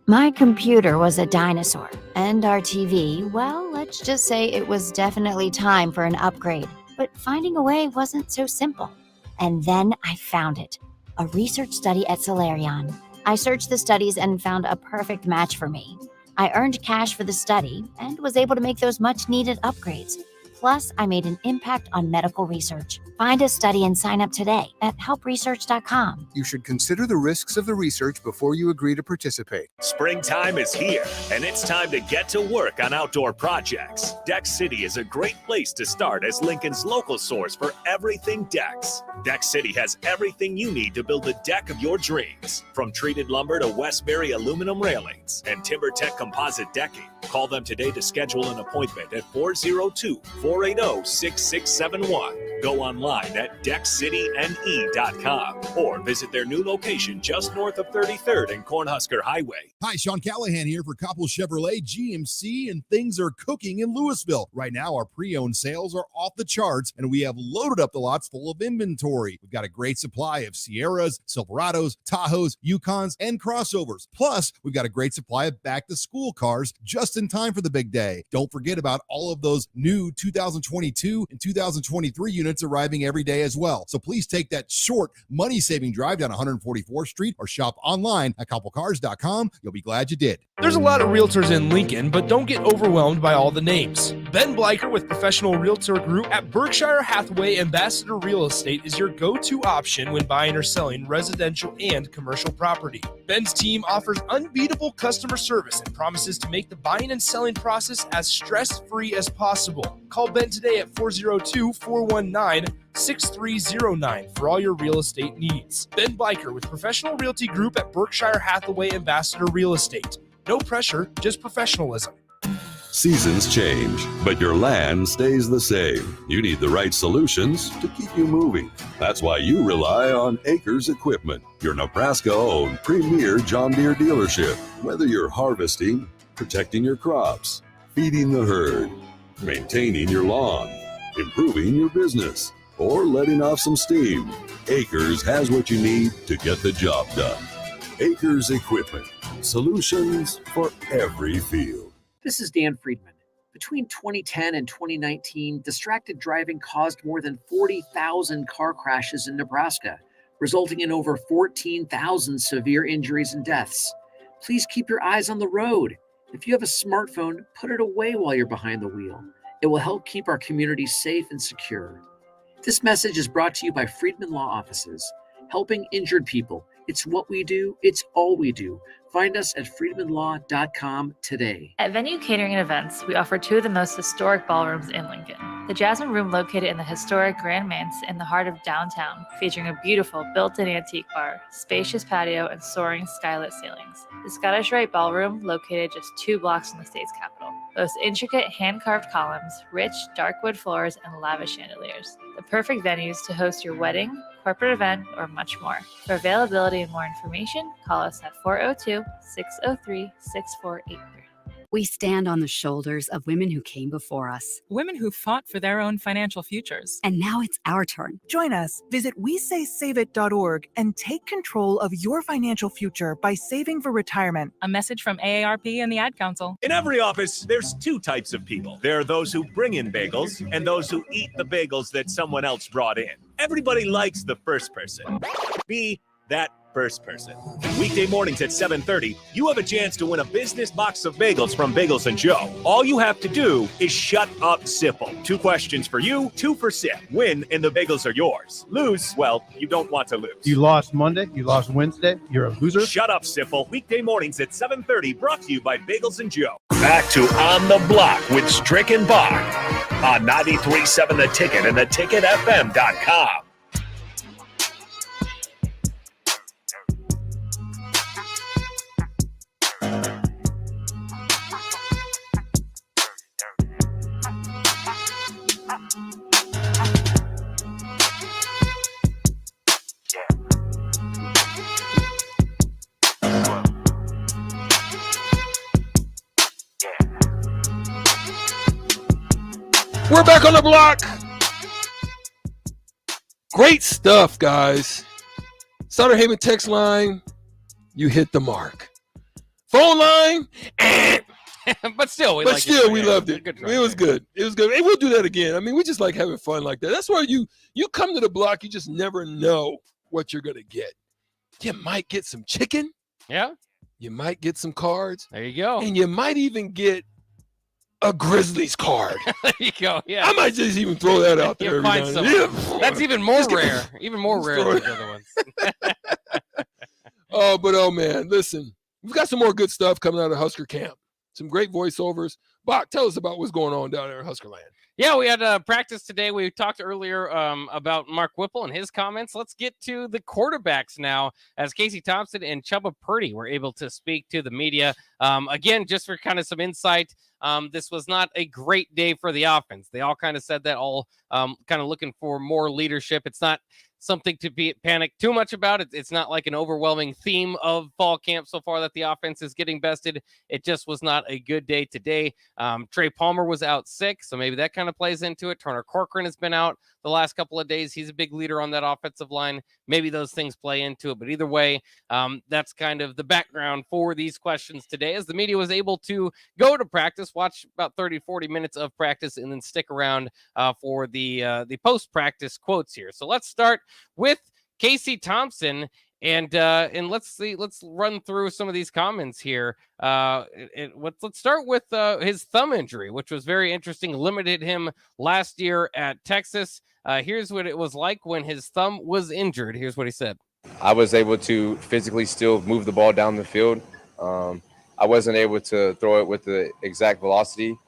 My computer was a dinosaur, and our TV, well, let's just say it was definitely time for an upgrade. But finding a way wasn't so simple. And then I found it, a research study at Solarion. I searched the studies and found a perfect match for me. I earned cash for the study and was able to make those much-needed upgrades. Plus, I made an impact on medical research. Find a study and sign up today at helpresearch.com. You should consider the risks of the research before you agree to participate. Springtime is here, and it's time to get to work on outdoor projects. Deck City is a great place to start as Lincoln's local source for everything decks. Deck City has everything you need to build the deck of your dreams, from treated lumber to Westbury aluminum railings and TimberTech composite decking. Call them today to schedule an appointment at 402-480-6671. Go online at deckcityne.com or visit their new location just north of 33rd and Cornhusker Highway. Hi, Sean Callahan here for Koppel Chevrolet GMC, and things are cooking in Louisville. Right now, our pre-owned sales are off the charts, and we have loaded up the lots full of inventory. We've got a great supply of Sierras, Silverados, Tahoes, Yukons, and crossovers. Plus, we've got a great supply of back-to-school cars just in time for the big day. Don't forget about all of those new 2022 and 2023 units units arriving every day as well. So please take that short, money-saving drive down 144th Street or shop online at couplecars.com. You'll be glad you did. There's a lot of realtors in Lincoln, but don't get overwhelmed by all the names. Ben Bleicher with Professional Realtor Group at Berkshire Hathaway Ambassador Real Estate is your go-to option when buying or selling residential and commercial property. Ben's team offers unbeatable customer service and promises to make the buying and selling process as stress-free as possible. Call Ben today at 402-419-6309 for all your real estate needs. Ben Bleicher with Professional Realty Group at Berkshire Hathaway Ambassador Real Estate. No pressure, just professionalism. Seasons change, but your land stays the same. You need the right solutions to keep you moving. That's why you rely on Acres Equipment, your Nebraska-owned premier John Deere dealership. Whether you're harvesting, protecting your crops, feeding the herd, maintaining your lawn, improving your business, or letting off some steam, Acres has what you need to get the job done. Acres Equipment, solutions for every field. This is Dan Friedman. Between 2010 and 2019, distracted driving caused more than 40,000 car crashes in Nebraska, resulting in over 14,000 severe injuries and deaths. Please keep your eyes on the road. If you have a smartphone, put it away while you're behind the wheel. It will help keep our community safe and secure. This message is brought to you by Friedman Law Offices, helping injured people. It's what we do. It's all we do. Find us at freedmanlaw.com today. At Venue Catering and Events, we offer two of the most historic ballrooms in Lincoln. The Jasmine Room, located in the historic Grand Manse in the heart of downtown, featuring a beautiful built-in antique bar, spacious patio, and soaring skylit ceilings. The Scottish Rite Ballroom, located just 2 blocks from the state's capital, boasts intricate hand-carved columns, rich dark wood floors, and lavish chandeliers. The perfect venues to host your wedding, corporate event, or much more. For availability and more information, call us at 402-603-6483. We stand on the shoulders of women who came before us. Women who fought for their own financial futures. And now it's our turn. Join us. Visit WeSaySaveIt.org and take control of your financial future by saving for retirement. A message from AARP and the Ad Council. In every office, there's 2 types of people. There are those who bring in bagels and those who eat the bagels that someone else brought in. Everybody likes the first person. Be that first person. Weekday mornings at 7:30, you have a chance to win a business box of bagels from Bagels & Joe. All you have to do is shut up, Sipple. 2 questions for you, 2 for Sip. Win, and the bagels are yours. Lose, well, you don't want to lose. You lost Monday, you lost Wednesday, you're a loser. Shut up, Sipple. Weekday mornings at 7:30, brought to you by Bagels & Joe. Back to On the Block with Strick and Bach on 93.7 The Ticket and theticketfm.com. We're back on the block. Great stuff, guys. Sutter Haven text line, you hit the mark. Phone line, but still, we loved it. It was good. It was good. And we'll do that again. I mean, we just like having fun like that. That's why you come to the block, you just never know what you're gonna get. You might get some chicken. Yeah. You might get some cards. There you go. And you might even get a Grizzlies card. There you go. Yeah. I might just even throw that out there. Find some. Yeah. That's even more rare. Even more rare than the other ones. Oh man, listen. We've got some more good stuff coming out of Husker camp. Some great voiceovers. Bach, tell us about what's going on down there in Husker land. Yeah, we had practice today. We talked earlier about Mark Whipple and his comments. Let's get to the quarterbacks now, as Casey Thompson and Chubba Purdy were able to speak to the media. Again, just for kind of some insight, this was not a great day for the offense. They all kind of said that, all kind of looking for more leadership. It's not something to be panicked too much about. It's not like an overwhelming theme of fall camp so far that the offense is getting bested. It just was not a good day today. Trey Palmer was out sick, so maybe that kind of plays into it. Turner Corcoran has been out. the last couple of days. He's a big leader on that offensive line. Maybe those things play into it. But either way, that's kind of the background for these questions today, as the media was able to go to practice, watch about 30, 40 minutes of practice, and then stick around for the post-practice quotes here. So let's start with Casey Thompson. And let's run through some of these comments here. Let's start with his thumb injury, which was very interesting. Limited him last year at Texas. Here's what it was like when his thumb was injured. Here's what he said. I was able to physically still move the ball down the field. I wasn't able to throw it with the exact velocity.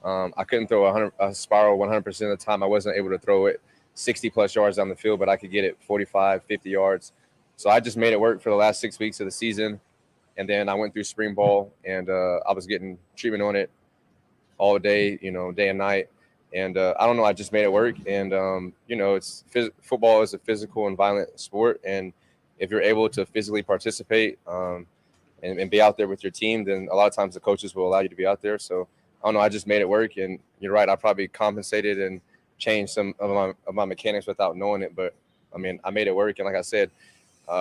I couldn't throw a spiral 100% of the time. I wasn't able to throw it 60 plus yards down the field, but I could get it 45, 50 yards. So I just made it work for the last 6 weeks of the season. And then I went through spring ball, and I was getting treatment on it all day, day and night. And I don't know, I just made it work. And, football is a physical and violent sport. And if you're able to physically participate and be out there with your team, then a lot of times the coaches will allow you to be out there. So I don't know, I just made it work. And you're right, I probably compensated and changed some of my mechanics without knowing it. But, I mean, I made it work. And like I said,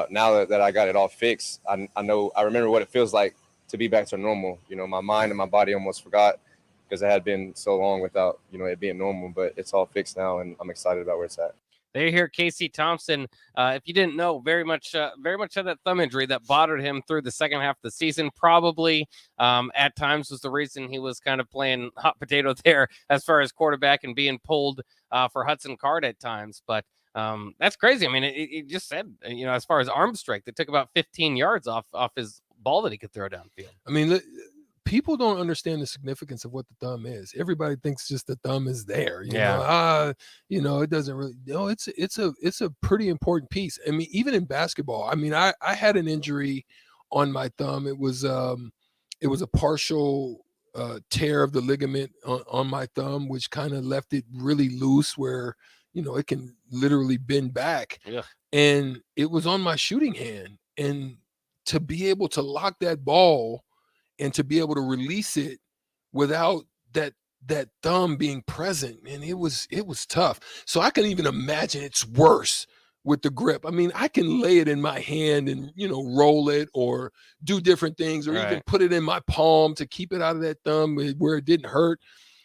now that I got it all fixed, I remember what it feels like to be back to normal. My mind and my body almost forgot because it had been so long without, it being normal, but it's all fixed now, and I'm excited about where it's at. There you hear Casey Thompson. If you didn't know, very much had that thumb injury that bothered him through the second half of the season. Probably at times was the reason he was kind of playing hot potato there as far as quarterback and being pulled for Hudson Card at times. But that's crazy. I mean, it just said, as far as arm strength, it took about 15 yards off his ball that he could throw downfield. I mean, people don't understand the significance of what the thumb is. Everybody thinks just the thumb is there. You know, it doesn't really. No, it's a pretty important piece. I mean, even in basketball. I mean, I had an injury on my thumb. It was a partial tear of the ligament on my thumb, which kind of left it really loose where, it can literally bend back. Yeah. And it was on my shooting hand. And to be able to lock that ball and to be able to release it without that thumb being present, man, it was tough. So I can even imagine it's worse with the grip. I mean, I can lay it in my hand and, roll it or do different things, or even put it in my palm to keep it out of that thumb where it didn't hurt.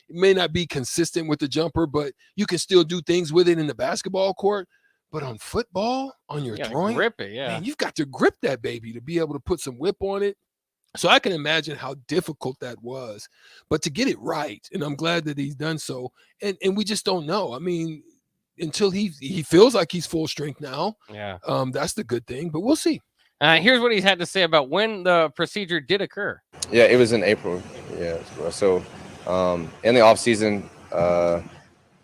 It may not be consistent with the jumper, but you can still do things with it in the basketball court. But on football, on your throwing, grip it, yeah. Man, you've got to grip that baby to be able to put some whip on it. So I can imagine how difficult that was. But to get it right, and I'm glad that he's done so, and we just don't know. I mean, until he feels like he's full strength now, that's the good thing. But we'll see. Here's what he's had to say about when the procedure did occur. Yeah, it was in April. Yeah, so in the off season,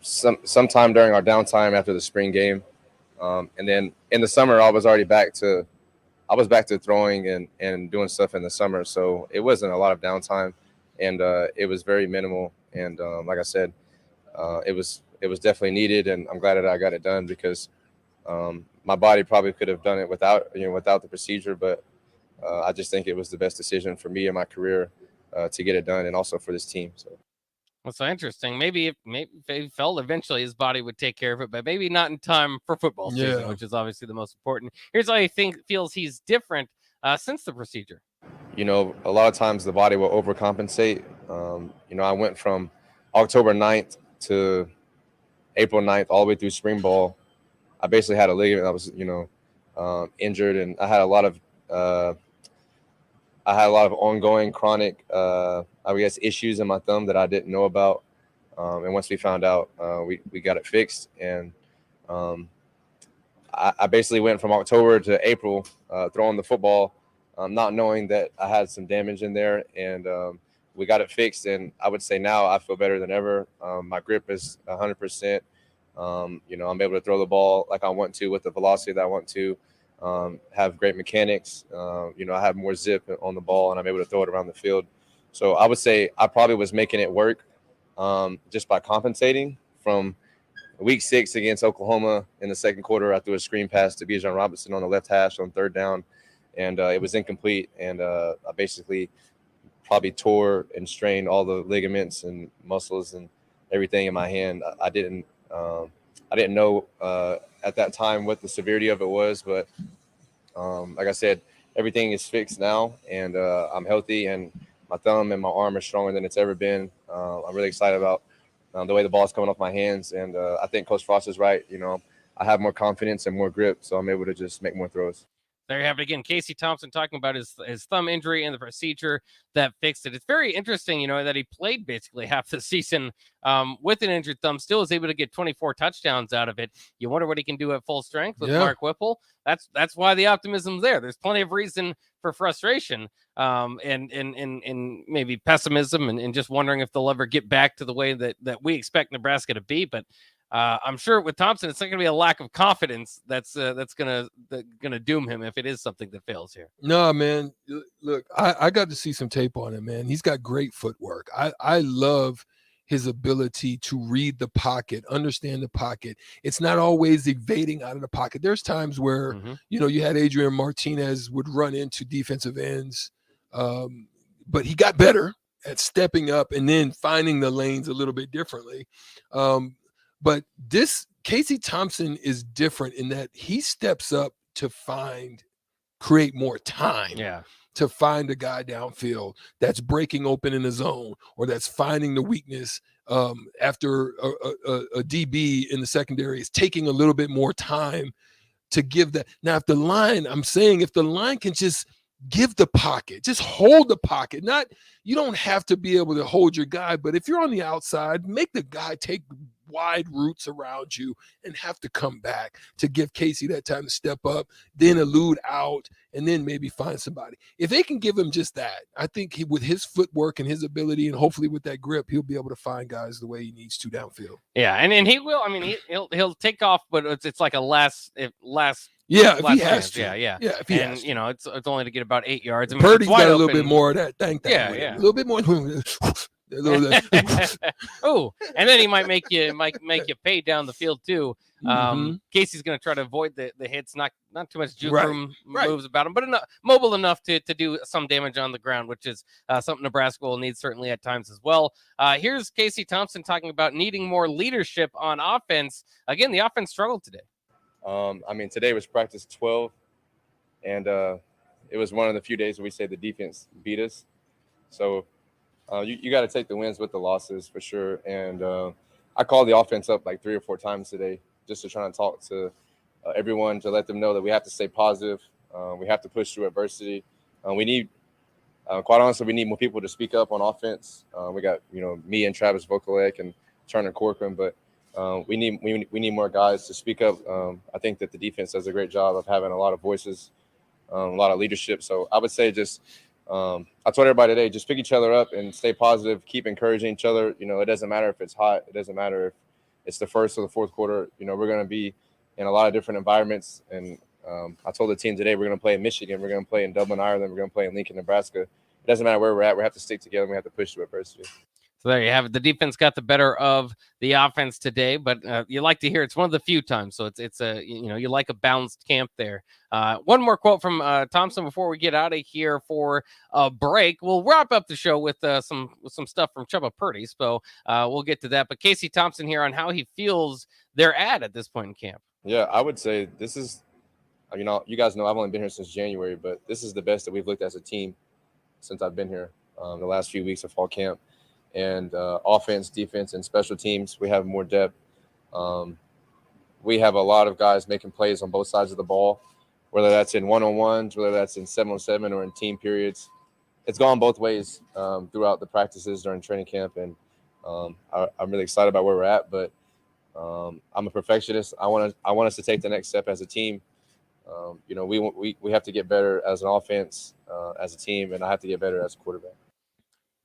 sometime during our downtime after the spring game, and then in the summer, I was back to throwing and doing stuff in the summer. So it wasn't a lot of downtime, and it was very minimal. And like I said, it was definitely needed, and I'm glad that I got it done because my body probably could have done it without the procedure, but I just think it was the best decision for me in my career to get it done, and also for this team. So. Well, so interesting. Maybe if he felt eventually his body would take care of it, but maybe not in time for football season, which is obviously the most important. Here's how he feels he's different since the procedure. A lot of times the body will overcompensate. I went from October 9th to April 9th all the way through spring ball. I basically had a ligament that was, injured, and I had a lot of ongoing chronic, issues in my thumb that I didn't know about. And once we found out, we got it fixed. And I basically went from October to April throwing the football, not knowing that I had some damage in there. And we got it fixed. And I would say now I feel better than ever. My grip is 100%. I'm able to throw the ball like I want to with the velocity that I want to. Have great mechanics. I have more zip on the ball, and I'm able to throw it around the field. So I would say I probably was making it work just by compensating. From week 6 against Oklahoma in the second quarter, I threw a screen pass to Bijan Robinson on the left hash on third down, and it was incomplete. And I basically probably tore and strained all the ligaments and muscles and everything in my hand. I I didn't know at that time what the severity of it was, but like I said, everything is fixed now, and I'm healthy, and my thumb and my arm are stronger than it's ever been. I'm really excited about the way the ball's coming off my hands, and I think Coach Frost is right. I have more confidence and more grip, so I'm able to just make more throws. There you have it again. Casey Thompson talking about his thumb injury and the procedure that fixed it. It's very interesting, that he played basically half the season with an injured thumb, still was able to get 24 touchdowns out of it. You wonder what he can do at full strength with Mark Whipple. That's why the optimism's there. There's plenty of reason for frustration and maybe pessimism and just wondering if they'll ever get back to the way that we expect Nebraska to be. But I'm sure with Thompson, it's not going to be a lack of confidence that's gonna doom him if it is something that fails here. No, man. Look, I got to see some tape on him, man. He's got great footwork. I love his ability to read the pocket, understand the pocket. It's not always evading out of the pocket. There's times where you had Adrian Martinez would run into defensive ends, but he got better at stepping up and then finding the lanes a little bit differently. But this Casey Thompson is different in that he steps up to create more time. Yeah. To find a guy downfield that's breaking open in the zone or that's finding the weakness after a DB in the secondary is taking a little bit more time to give that. Now, if the line can just give the pocket, just hold the pocket. You don't have to be able to hold your guy, but if you're on the outside, make the guy take wide routes around you and have to come back to give Casey that time to step up, then elude out, and then maybe find somebody. If they can give him just that, I think with his footwork and his ability and hopefully with that grip, he'll be able to find guys the way he needs to downfield. Yeah, and he will. I mean, he'll take off, but it's like a last. Yeah, if he has to. Yeah. If he has to. It's only to get about 8 yards. I mean, Purdy's got a little bit more of that. A little bit more. Oh, and then he might make you pay down the field too. Casey's going to try to avoid the hits, not too much juke room moves about him, but mobile enough to do some damage on the ground, which is something Nebraska will need certainly at times as well. Here's Casey Thompson talking about needing more leadership on offense. Again, the offense struggled today. Today was practice 12, and it was one of the few days where we say the defense beat us. So you got to take the wins with the losses for sure. And I called the offense up like 3 or 4 times today just to try and talk to everyone to let them know that we have to stay positive. We have to push through adversity. We need, quite honestly, we need more people to speak up on offense. We got, me and Travis Vokalek and Turner Corcoran, but we need more guys to speak up. I think that the defense does a great job of having a lot of voices, a lot of leadership. So I would say just I told everybody today, just pick each other up and stay positive, keep encouraging each other. It doesn't matter if it's hot. It doesn't matter if it's the first or the fourth quarter. We're going to be in a lot of different environments. And I told the team today, we're going to play in Michigan. We're going to play in Dublin, Ireland. We're going to play in Lincoln, Nebraska. It doesn't matter where we're at. We have to stick together. And we have to push through adversity. So there you have it. The defense got the better of the offense today, but you like to hear it's one of the few times. So it's you like a balanced camp there. One more quote from Thompson before we get out of here for a break. We'll wrap up the show with some stuff from Chubba Purdy. So we'll get to that. But Casey Thompson here on how he feels they're at this point in camp. Yeah, I would say this is, you guys know I've only been here since January, but this is the best that we've looked as a team since I've been here the last few weeks of fall camp. And offense, defense, and special teams, we have more depth. We have a lot of guys making plays on both sides of the ball, whether that's in one-on-ones, whether that's in 7-on-7 or in team periods. It's gone both ways throughout the practices during training camp, and I'm really excited about where we're at. But I'm a perfectionist. I want us to take the next step as a team. We have to get better as an offense, as a team, and I have to get better as a quarterback.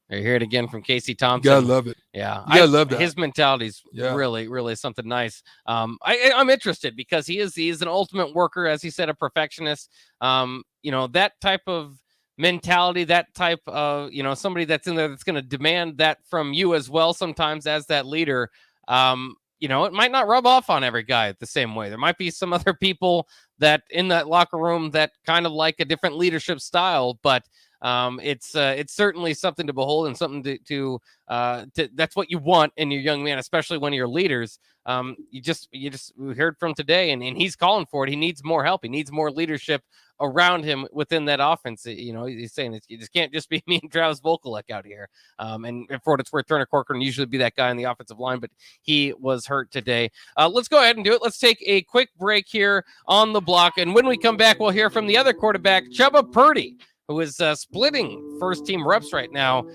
You hear it again from Casey Thompson. You gotta love it. Yeah, I love that. His mentality's really, really something nice. I'm interested because he is an ultimate worker, as he said, a perfectionist. That type of mentality, that type of somebody that's in there that's going to demand that from you as well. Sometimes as that leader, it might not rub off on every guy the same way. There might be some other people that in that locker room that kind of like a different leadership style, but It's certainly something to behold and something to that's what you want in your young man, especially one of your leaders. We heard from today, and he's calling for it. He needs more help. He needs more leadership around him within that offense. He's saying it just can't just be me and Travis Vokalek out here. And for what it's worth, Turner Corcoran usually be that guy on the offensive line, but he was hurt today. Let's go ahead and do it. Let's take a quick break here on the block, and when we come back, we'll hear from the other quarterback, Chubba Purdy, who is splitting first-team reps right now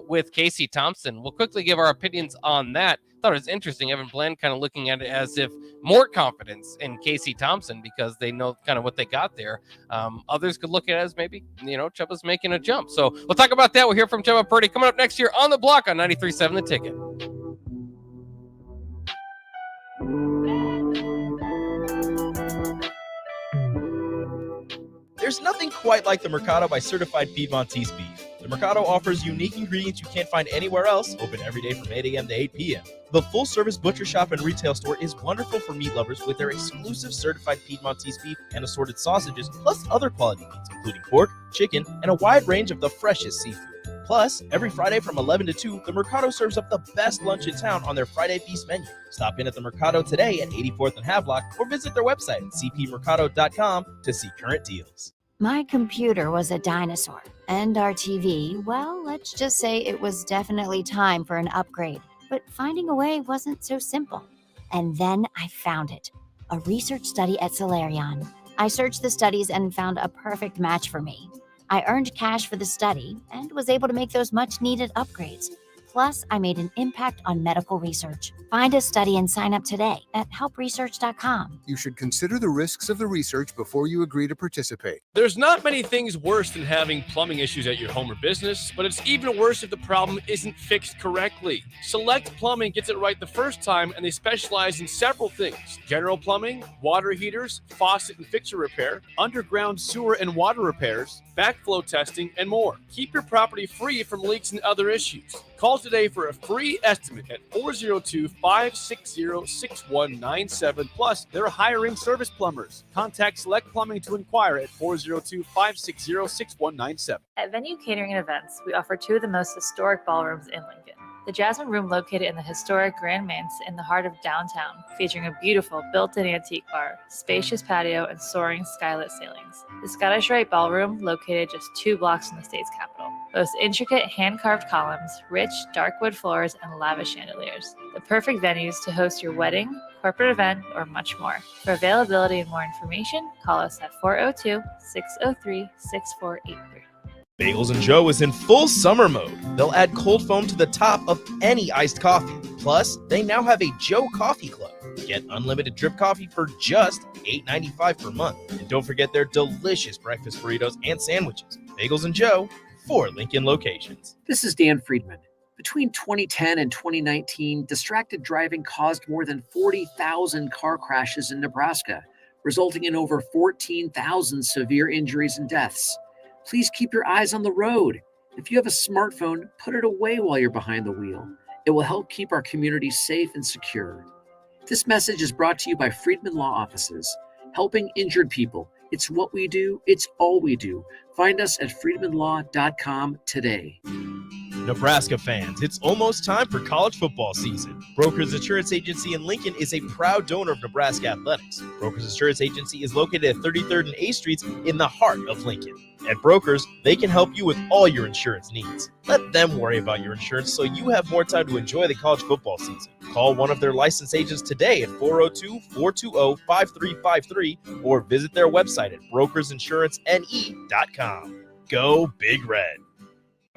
with Casey Thompson. We'll quickly give our opinions on that. Thought it was interesting. Evan Bland kind of looking at it as if more confidence in Casey Thompson because they know kind of what they got there. Others could look at it as maybe, Chubba's making a jump. So we'll talk about that. We'll hear from Chubba Purdy coming up next year on the block on 93.7 The Ticket. There's nothing quite like the Mercado by Certified Piedmontese Beef. The Mercado offers unique ingredients you can't find anywhere else, open every day from 8 a.m. to 8 p.m. The full-service butcher shop and retail store is wonderful for meat lovers with their exclusive Certified Piedmontese Beef and assorted sausages, plus other quality meats, including pork, chicken, and a wide range of the freshest seafood. Plus, every Friday from 11 to 2, the Mercado serves up the best lunch in town on their Friday Feast menu. Stop in at the Mercado today at 84th and Havelock or visit their website at cpmercado.com to see current deals. My computer was a dinosaur, and our TV, well, let's just say it was definitely time for an upgrade. But finding a way wasn't so simple. And then I found it, a research study at Solarion. I searched the studies and found a perfect match for me. I earned cash for the study and was able to make those much-needed upgrades. Plus, I made an impact on medical research. Find a study and sign up today at helpresearch.com. You should consider the risks of the research before you agree to participate. There's not many things worse than having plumbing issues at your home or business, but it's even worse if the problem isn't fixed correctly. Select Plumbing gets it right the first time, and they specialize in several things: general plumbing, water heaters, faucet and fixture repair, underground sewer and water repairs, backflow testing, and more. Keep your property free from leaks and other issues. Call today for a free estimate at 402-560-6197. Plus, they're hiring service plumbers. Contact Select Plumbing to inquire at 402-560-6197. At Venue Catering and Events, we offer two of the most historic ballrooms in Lincoln. The Jasmine Room, located in the historic Grand Manse in the heart of downtown, featuring a beautiful built-in antique bar, spacious patio, and soaring skylit ceilings. The Scottish Rite Ballroom, located just 2 blocks from the state's capital, boasts intricate hand-carved columns, rich dark wood floors, and lavish chandeliers. The perfect venues to host your wedding, corporate event, or much more. For availability and more information, call us at 402-603-6483. Bagels & Joe is in full summer mode. They'll add cold foam to the top of any iced coffee. Plus, they now have a Joe Coffee Club. Get unlimited drip coffee for just $8.95 per month. And don't forget their delicious breakfast burritos and sandwiches. Bagels & Joe, 4 Lincoln locations. This is Dan Friedman. Between 2010 and 2019, distracted driving caused more than 40,000 car crashes in Nebraska, resulting in over 14,000 severe injuries and deaths. Please keep your eyes on the road. If you have a smartphone, put it away while you're behind the wheel. It will help keep our community safe and secure. This message is brought to you by Friedman Law Offices, helping injured people. It's what we do. It's all we do. Find us at friedmanlaw.com today. Nebraska fans, it's almost time for college football season. Brokers Insurance Agency in Lincoln is a proud donor of Nebraska athletics. Brokers Insurance Agency is located at 33rd and A Streets in the heart of Lincoln. At Brokers, they can help you with all your insurance needs. Let them worry about your insurance so you have more time to enjoy the college football season. Call one of their licensed agents today at 402-420-5353 or visit their website at brokersinsuranceNE.com. Go Big Red.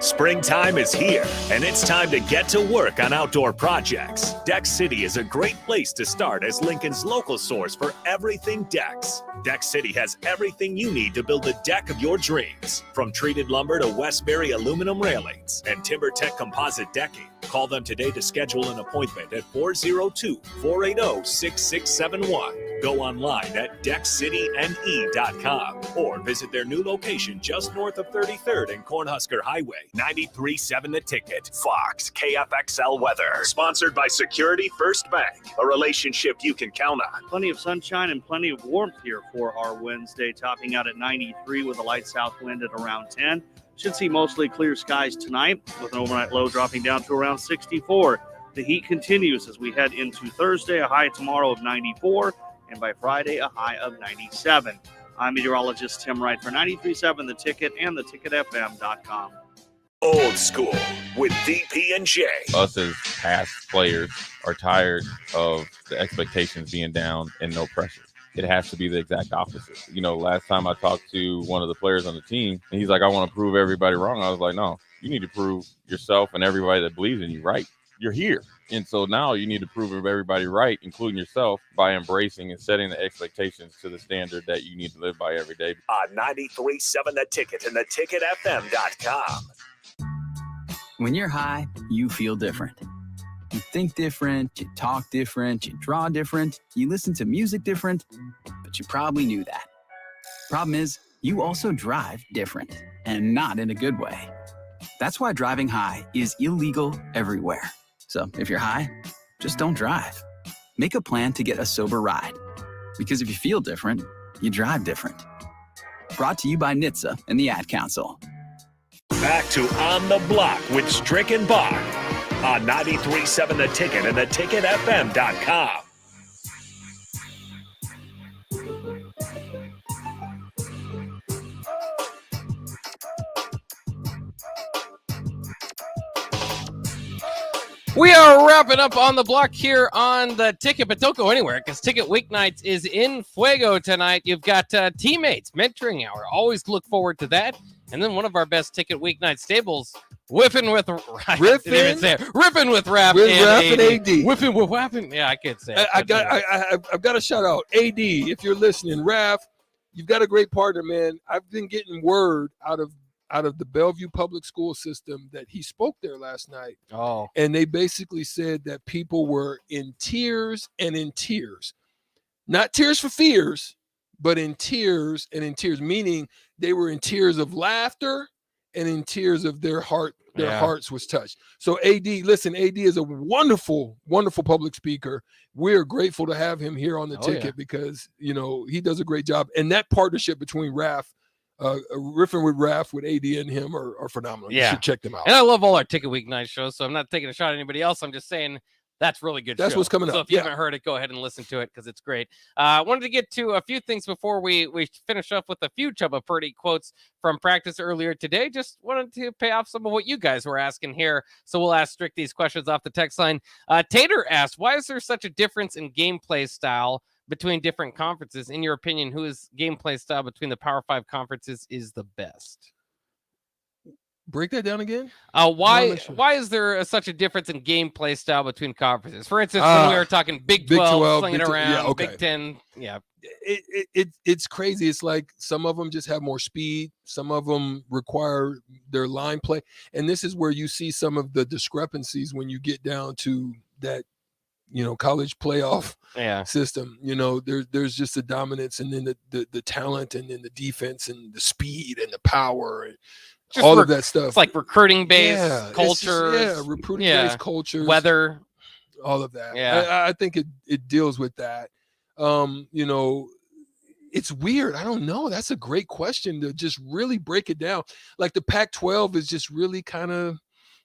Springtime is here, and it's time to get to work on outdoor projects. Deck City is a great place to start as Lincoln's local source for everything decks. Deck City has everything you need to build the deck of your dreams, from treated lumber to Westbury aluminum railings and TimberTech composite decking. Call them today to schedule an appointment at 402-480-6671. Go online at deckcityne.com or visit their new location just north of 33rd and Cornhusker Highway. 93.7 The Ticket. Fox KFXL weather. Sponsored by Security First Bank, a relationship you can count on. Plenty of sunshine and plenty of warmth here for our Wednesday, topping out at 93 with a light south wind at around 10. Should see mostly clear skies tonight with an overnight low dropping down to around 64. The heat continues as we head into Thursday, a high tomorrow of 94, and by Friday, a high of 97. I'm meteorologist Tim Wright for 93.7 The Ticket and theticketfm.com. Old School with VP and J. Us as past players are tired of the expectations being down and no pressure. It has to be the exact opposite. You know, last time I talked to one of the players on the team, and he's like, I want to prove everybody wrong. I was like, no, you need to prove yourself and everybody that believes in you right. You're here. And so now you need to prove everybody right, including yourself, by embracing and setting the expectations to the standard that you need to live by every day. On 93.7 The Ticket and theticketfm.com. When you're high, you feel different. You think different, you talk different, you draw different, you listen to music different, but you probably knew that. Problem is, you also drive different, and not in a good way. That's why driving high is illegal everywhere. So if you're high, just don't drive. Make a plan to get a sober ride. Because if you feel different, you drive different. Brought to you by NHTSA and the Ad Council. Back to On the Block with Strick and Bach on 93.7 The Ticket and theticketfm.com. We are wrapping up On the Block here on The Ticket, but don't go anywhere because Ticket Weeknights is in fuego tonight. You've got Teammates Mentoring Hour. Always look forward to that. And then one of our best Ticket Weeknight stables, Riffing with Raph and AD. Whipping with Wapping. Yeah, I can't say it. I've got to shout out AD. If you're listening, Raph, you've got a great partner, man. I've been getting word out of the Bellevue public school system that he spoke there last night. Oh. And they basically said that people were in tears and in tears. Not tears for fears, but in tears and in tears, meaning they were in tears of laughter and in tears of their heart. Their hearts was touched. So AD is a wonderful, wonderful public speaker. We're grateful to have him here on the ticket because, you know, he does a great job. And that partnership between Raph, riffing with Raph, with AD and him are phenomenal. You should check them out. And I love all our Ticket Weeknight shows, so I'm not taking a shot at anybody else. I'm just saying that's really good. That's show. what's coming up. So if you haven't heard it, go ahead and listen to it because it's great. I wanted to get to a few things before we finish up with a few Chubba Purdy quotes from practice earlier today. Just wanted to pay off some of what you guys were asking here. So we'll ask Strick these questions off the text line. Tater asked, why is there such a difference in gameplay style between different conferences? In your opinion, whose gameplay style between the Power 5 conferences is the best? Break that down again. Why is there such a difference in gameplay style between conferences? For instance, when we were talking Big 12 slinging around, Big 10, it's crazy. It's like some of them just have more speed. Some of them require their line play, and this is where you see some of the discrepancies when you get down to that, you know, college playoff system. You know, there's just the dominance, and then the talent, and then the defense, and the speed, and the power, and just all of that stuff. It's like recruiting based culture, recruiting based culture, weather, all of that. I think it deals with that. You know, it's weird. I don't know. That's a great question to just really break it down. Like the Pac-12 is just really kind of,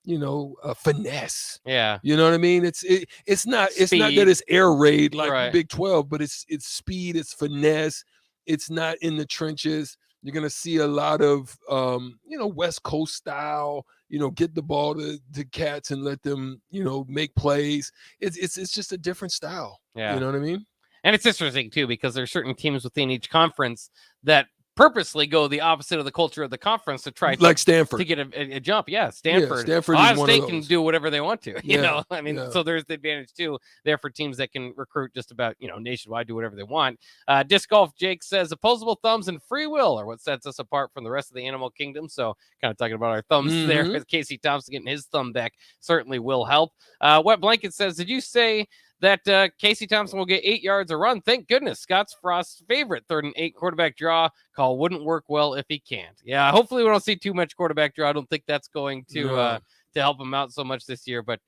you know, finesse. Yeah. You know what I mean? It's not that it's air raid like Big 12, but it's speed, it's finesse. It's not in the trenches. You're going to see a lot of, you know, West Coast style, you know, get the ball to cats and let them, you know, make plays. It's just a different style. Yeah. You know what I mean? And it's interesting, too, because there are certain teams within each conference that purposely go the opposite of the culture of the conference to try like Stanford to get a jump. Yeah, Stanford. Stanford Ohio is one State of can those. do whatever they want to. You Yeah, know, I mean, so there's the advantage too there for teams that can recruit just about, you know, nationwide, do whatever they want. Disc Golf Jake says opposable thumbs and free will are what sets us apart from the rest of the animal kingdom. So kind of talking about our thumbs there. With Casey Thompson getting his thumb back certainly will help. Wet Blanket says, did you say that Casey Thompson will get 8 yards a run? Thank goodness. Scott's Frost's favorite 3rd and 8 quarterback draw call wouldn't work well if he can't. Yeah, hopefully we don't see too much quarterback draw. I don't think that's going to help him out so much this year, but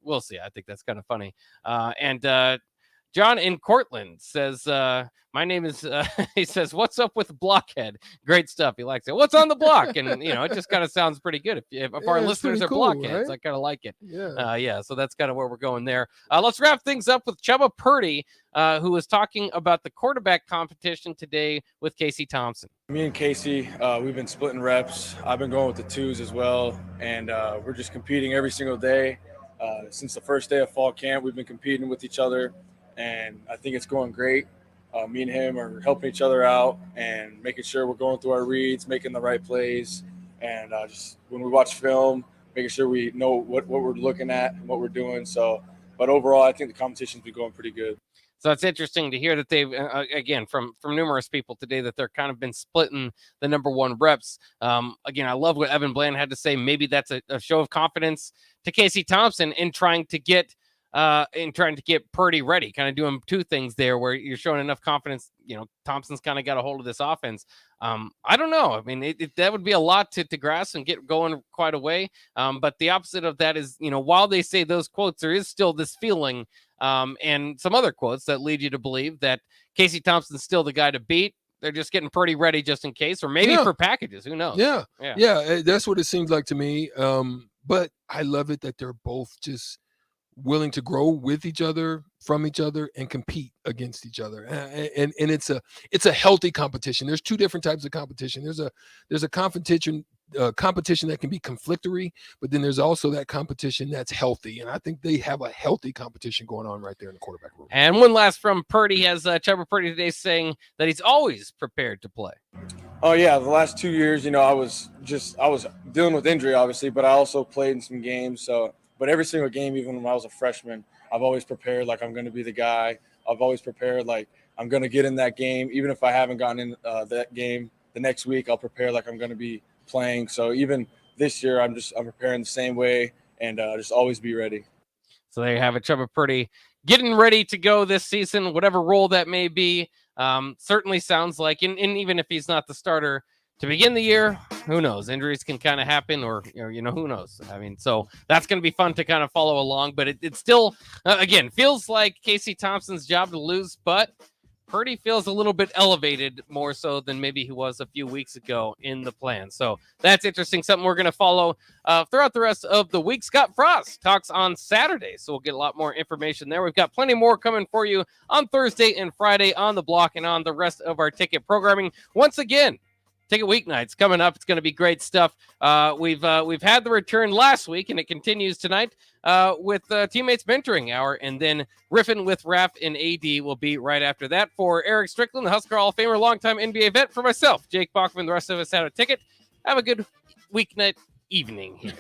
we'll see. I think that's kind of funny. And John in Cortland says, my name is, he says, what's up with Blockhead? Great stuff. He likes it. What's on the block? And, it just kind of sounds pretty good. If our it's listeners pretty are cool, blockheads, right? I kind of like it. Yeah. So that's kind of where we're going there. Let's wrap things up with Chubba Purdy, who was talking about the quarterback competition today with Casey Thompson. Me and Casey, we've been splitting reps. I've been going with the twos as well, and we're just competing every single day. Since the first day of fall camp, we've been competing with each other, and I think it's going great. Me and him are helping each other out and making sure we're going through our reads, making the right plays, and just when we watch film, making sure we know what we're looking at and what we're doing. So, but overall, I think the competition's been going pretty good. So it's interesting to hear that they've, again, from numerous people today, that they're kind of been splitting the number one reps. Again, I love what Evan Bland had to say. Maybe that's a show of confidence to Casey Thompson in trying to get Purdy ready, kind of doing two things there where you're showing enough confidence. Thompson's kind of got a hold of this offense. I don't know. I mean, that would be a lot to grasp and get going quite a way. But the opposite of that is, while they say those quotes, there is still this feeling and some other quotes that lead you to believe that Casey Thompson's still the guy to beat. They're just getting Purdy ready just in case, or maybe for packages. Who knows? Yeah. That's what it seems like to me. But I love it that they're both just willing to grow with each other, from each other, and compete against each other. And it's a healthy competition. There's two different types of competition. There's a competition that can be conflictory, but then there's also that competition that's healthy. And I think they have a healthy competition going on right there in the quarterback room. And one last from Purdy has Chubba Purdy today saying that he's always prepared to play. Oh yeah, the last 2 years, I was dealing with injury, obviously, but I also played in some games. But every single game, even when I was a freshman, I've always prepared like I'm going to be the guy. I've always prepared like I'm going to get in that game. Even if I haven't gotten in that game, the next week I'll prepare like I'm going to be playing. So even this year, I'm preparing the same way and just always be ready. So there you have it, Chubba Purdy getting ready to go this season, whatever role that may be. Certainly sounds like, and even if he's not the starter to begin the year, who knows? Injuries can kind of happen, or who knows? I mean, so that's going to be fun to kind of follow along. But it still, again, feels like Casey Thompson's job to lose, but Purdy feels a little bit elevated more so than maybe he was a few weeks ago in the plan. So that's interesting. Something we're going to follow throughout the rest of the week. Scott Frost talks on Saturday, so we'll get a lot more information there. We've got plenty more coming for you on Thursday and Friday on the block and on the rest of our ticket programming. Once again, Ticket Weeknights coming up. It's going to be great stuff. We've had the return last week, and it continues tonight with Teammates Mentoring Hour, and then riffing with Raph and AD will be right after that. For Eric Strickland, the Husker Hall of Famer, longtime NBA vet, for myself, Jake Bachman, the rest of us at a ticket. Have a good weeknight evening here.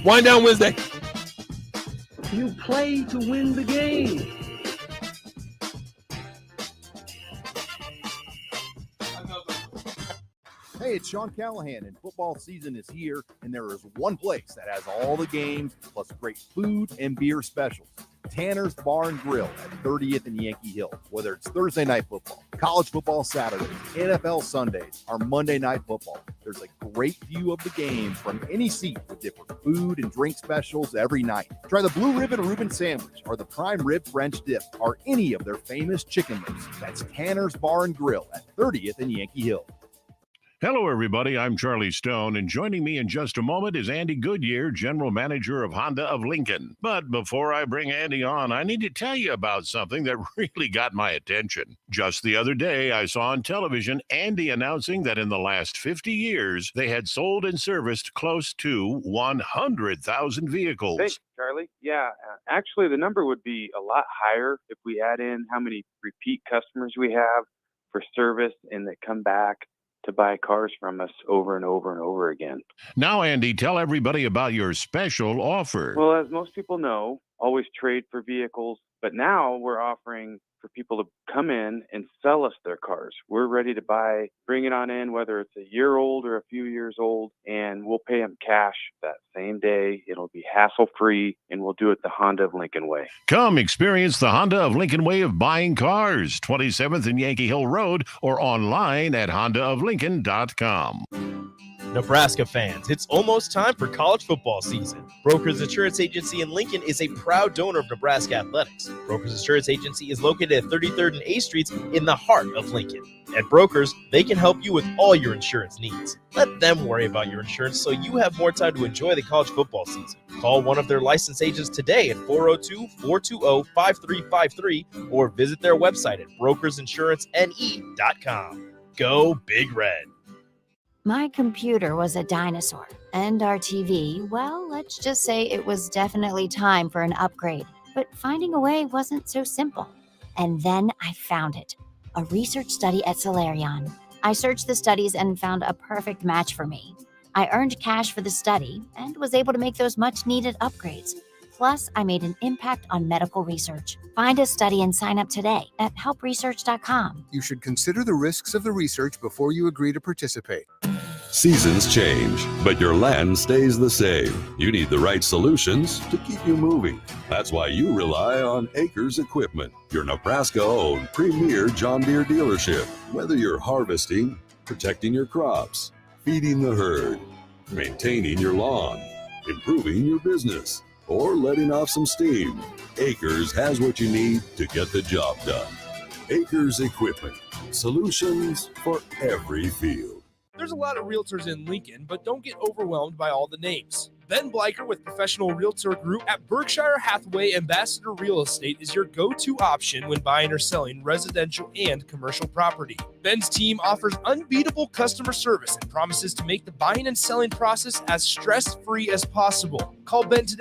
Wind down Wednesday. You play to win the game. Hey, it's Sean Callahan, and football season is here, and there is one place that has all the games, plus great food and beer specials. Tanner's Bar and Grill at 30th and Yankee Hill. Whether it's Thursday night football, college football Saturdays, NFL Sundays, or Monday night football, there's a great view of the game from any seat with different food and drink specials every night. Try the Blue Ribbon Reuben Sandwich or the Prime Rib French Dip or any of their famous chicken lips. That's Tanner's Bar and Grill at 30th and Yankee Hill. Hello, everybody. I'm Charlie Stone, and joining me in just a moment is Andy Goodyear, General Manager of Honda of Lincoln. But before I bring Andy on, I need to tell you about something that really got my attention. Just the other day, I saw on television Andy announcing that in the last 50 years, they had sold and serviced close to 100,000 vehicles. Thanks, Charlie. Yeah, actually, the number would be a lot higher if we add in how many repeat customers we have for service and that come back to buy cars from us over and over and over again. Now, Andy, tell everybody about your special offer. Well, as most people know, always trade for vehicles, but now we're offering for people to come in and sell us their cars. We're ready to buy, bring it on in, whether it's a year old or a few years old, and we'll pay them cash that same day. It'll be hassle-free, and we'll do it the Honda of Lincoln way. Come experience the Honda of Lincoln way of buying cars, 27th and Yankee Hill Road, or online at hondaoflincoln.com. Nebraska fans, it's almost time for college football season. Brokers Insurance Agency in Lincoln is a proud donor of Nebraska Athletics. Brokers Insurance Agency is located at 33rd and A Streets in the heart of Lincoln. At Brokers, they can help you with all your insurance needs. Let them worry about your insurance so you have more time to enjoy the college football season. Call one of their licensed agents today at 402-420-5353 or visit their website at brokersinsuranceNE.com. Go Big Red. My computer was a dinosaur, and our TV, well, let's just say it was definitely time for an upgrade. But finding a way wasn't so simple. And then I found it. A research study at Solarion. I searched the studies and found a perfect match for me. I earned cash for the study and was able to make those much-needed upgrades. Plus, I made an impact on medical research. Find a study and sign up today at helpresearch.com. You should consider the risks of the research before you agree to participate. Seasons change, but your land stays the same. You need the right solutions to keep you moving. That's why you rely on Acres Equipment, your Nebraska-owned premier John Deere dealership. Whether you're harvesting, protecting your crops, feeding the herd, maintaining your lawn, improving your business, or letting off some steam, Acres has what you need to get the job done. Acres Equipment, solutions for every field. There's a lot of realtors in Lincoln, but don't get overwhelmed by all the names. Ben Bleicher with Professional Realtor Group at Berkshire Hathaway Ambassador Real Estate is your go-to option when buying or selling residential and commercial property. Ben's team offers unbeatable customer service and promises to make the buying and selling process as stress-free as possible. Call Ben today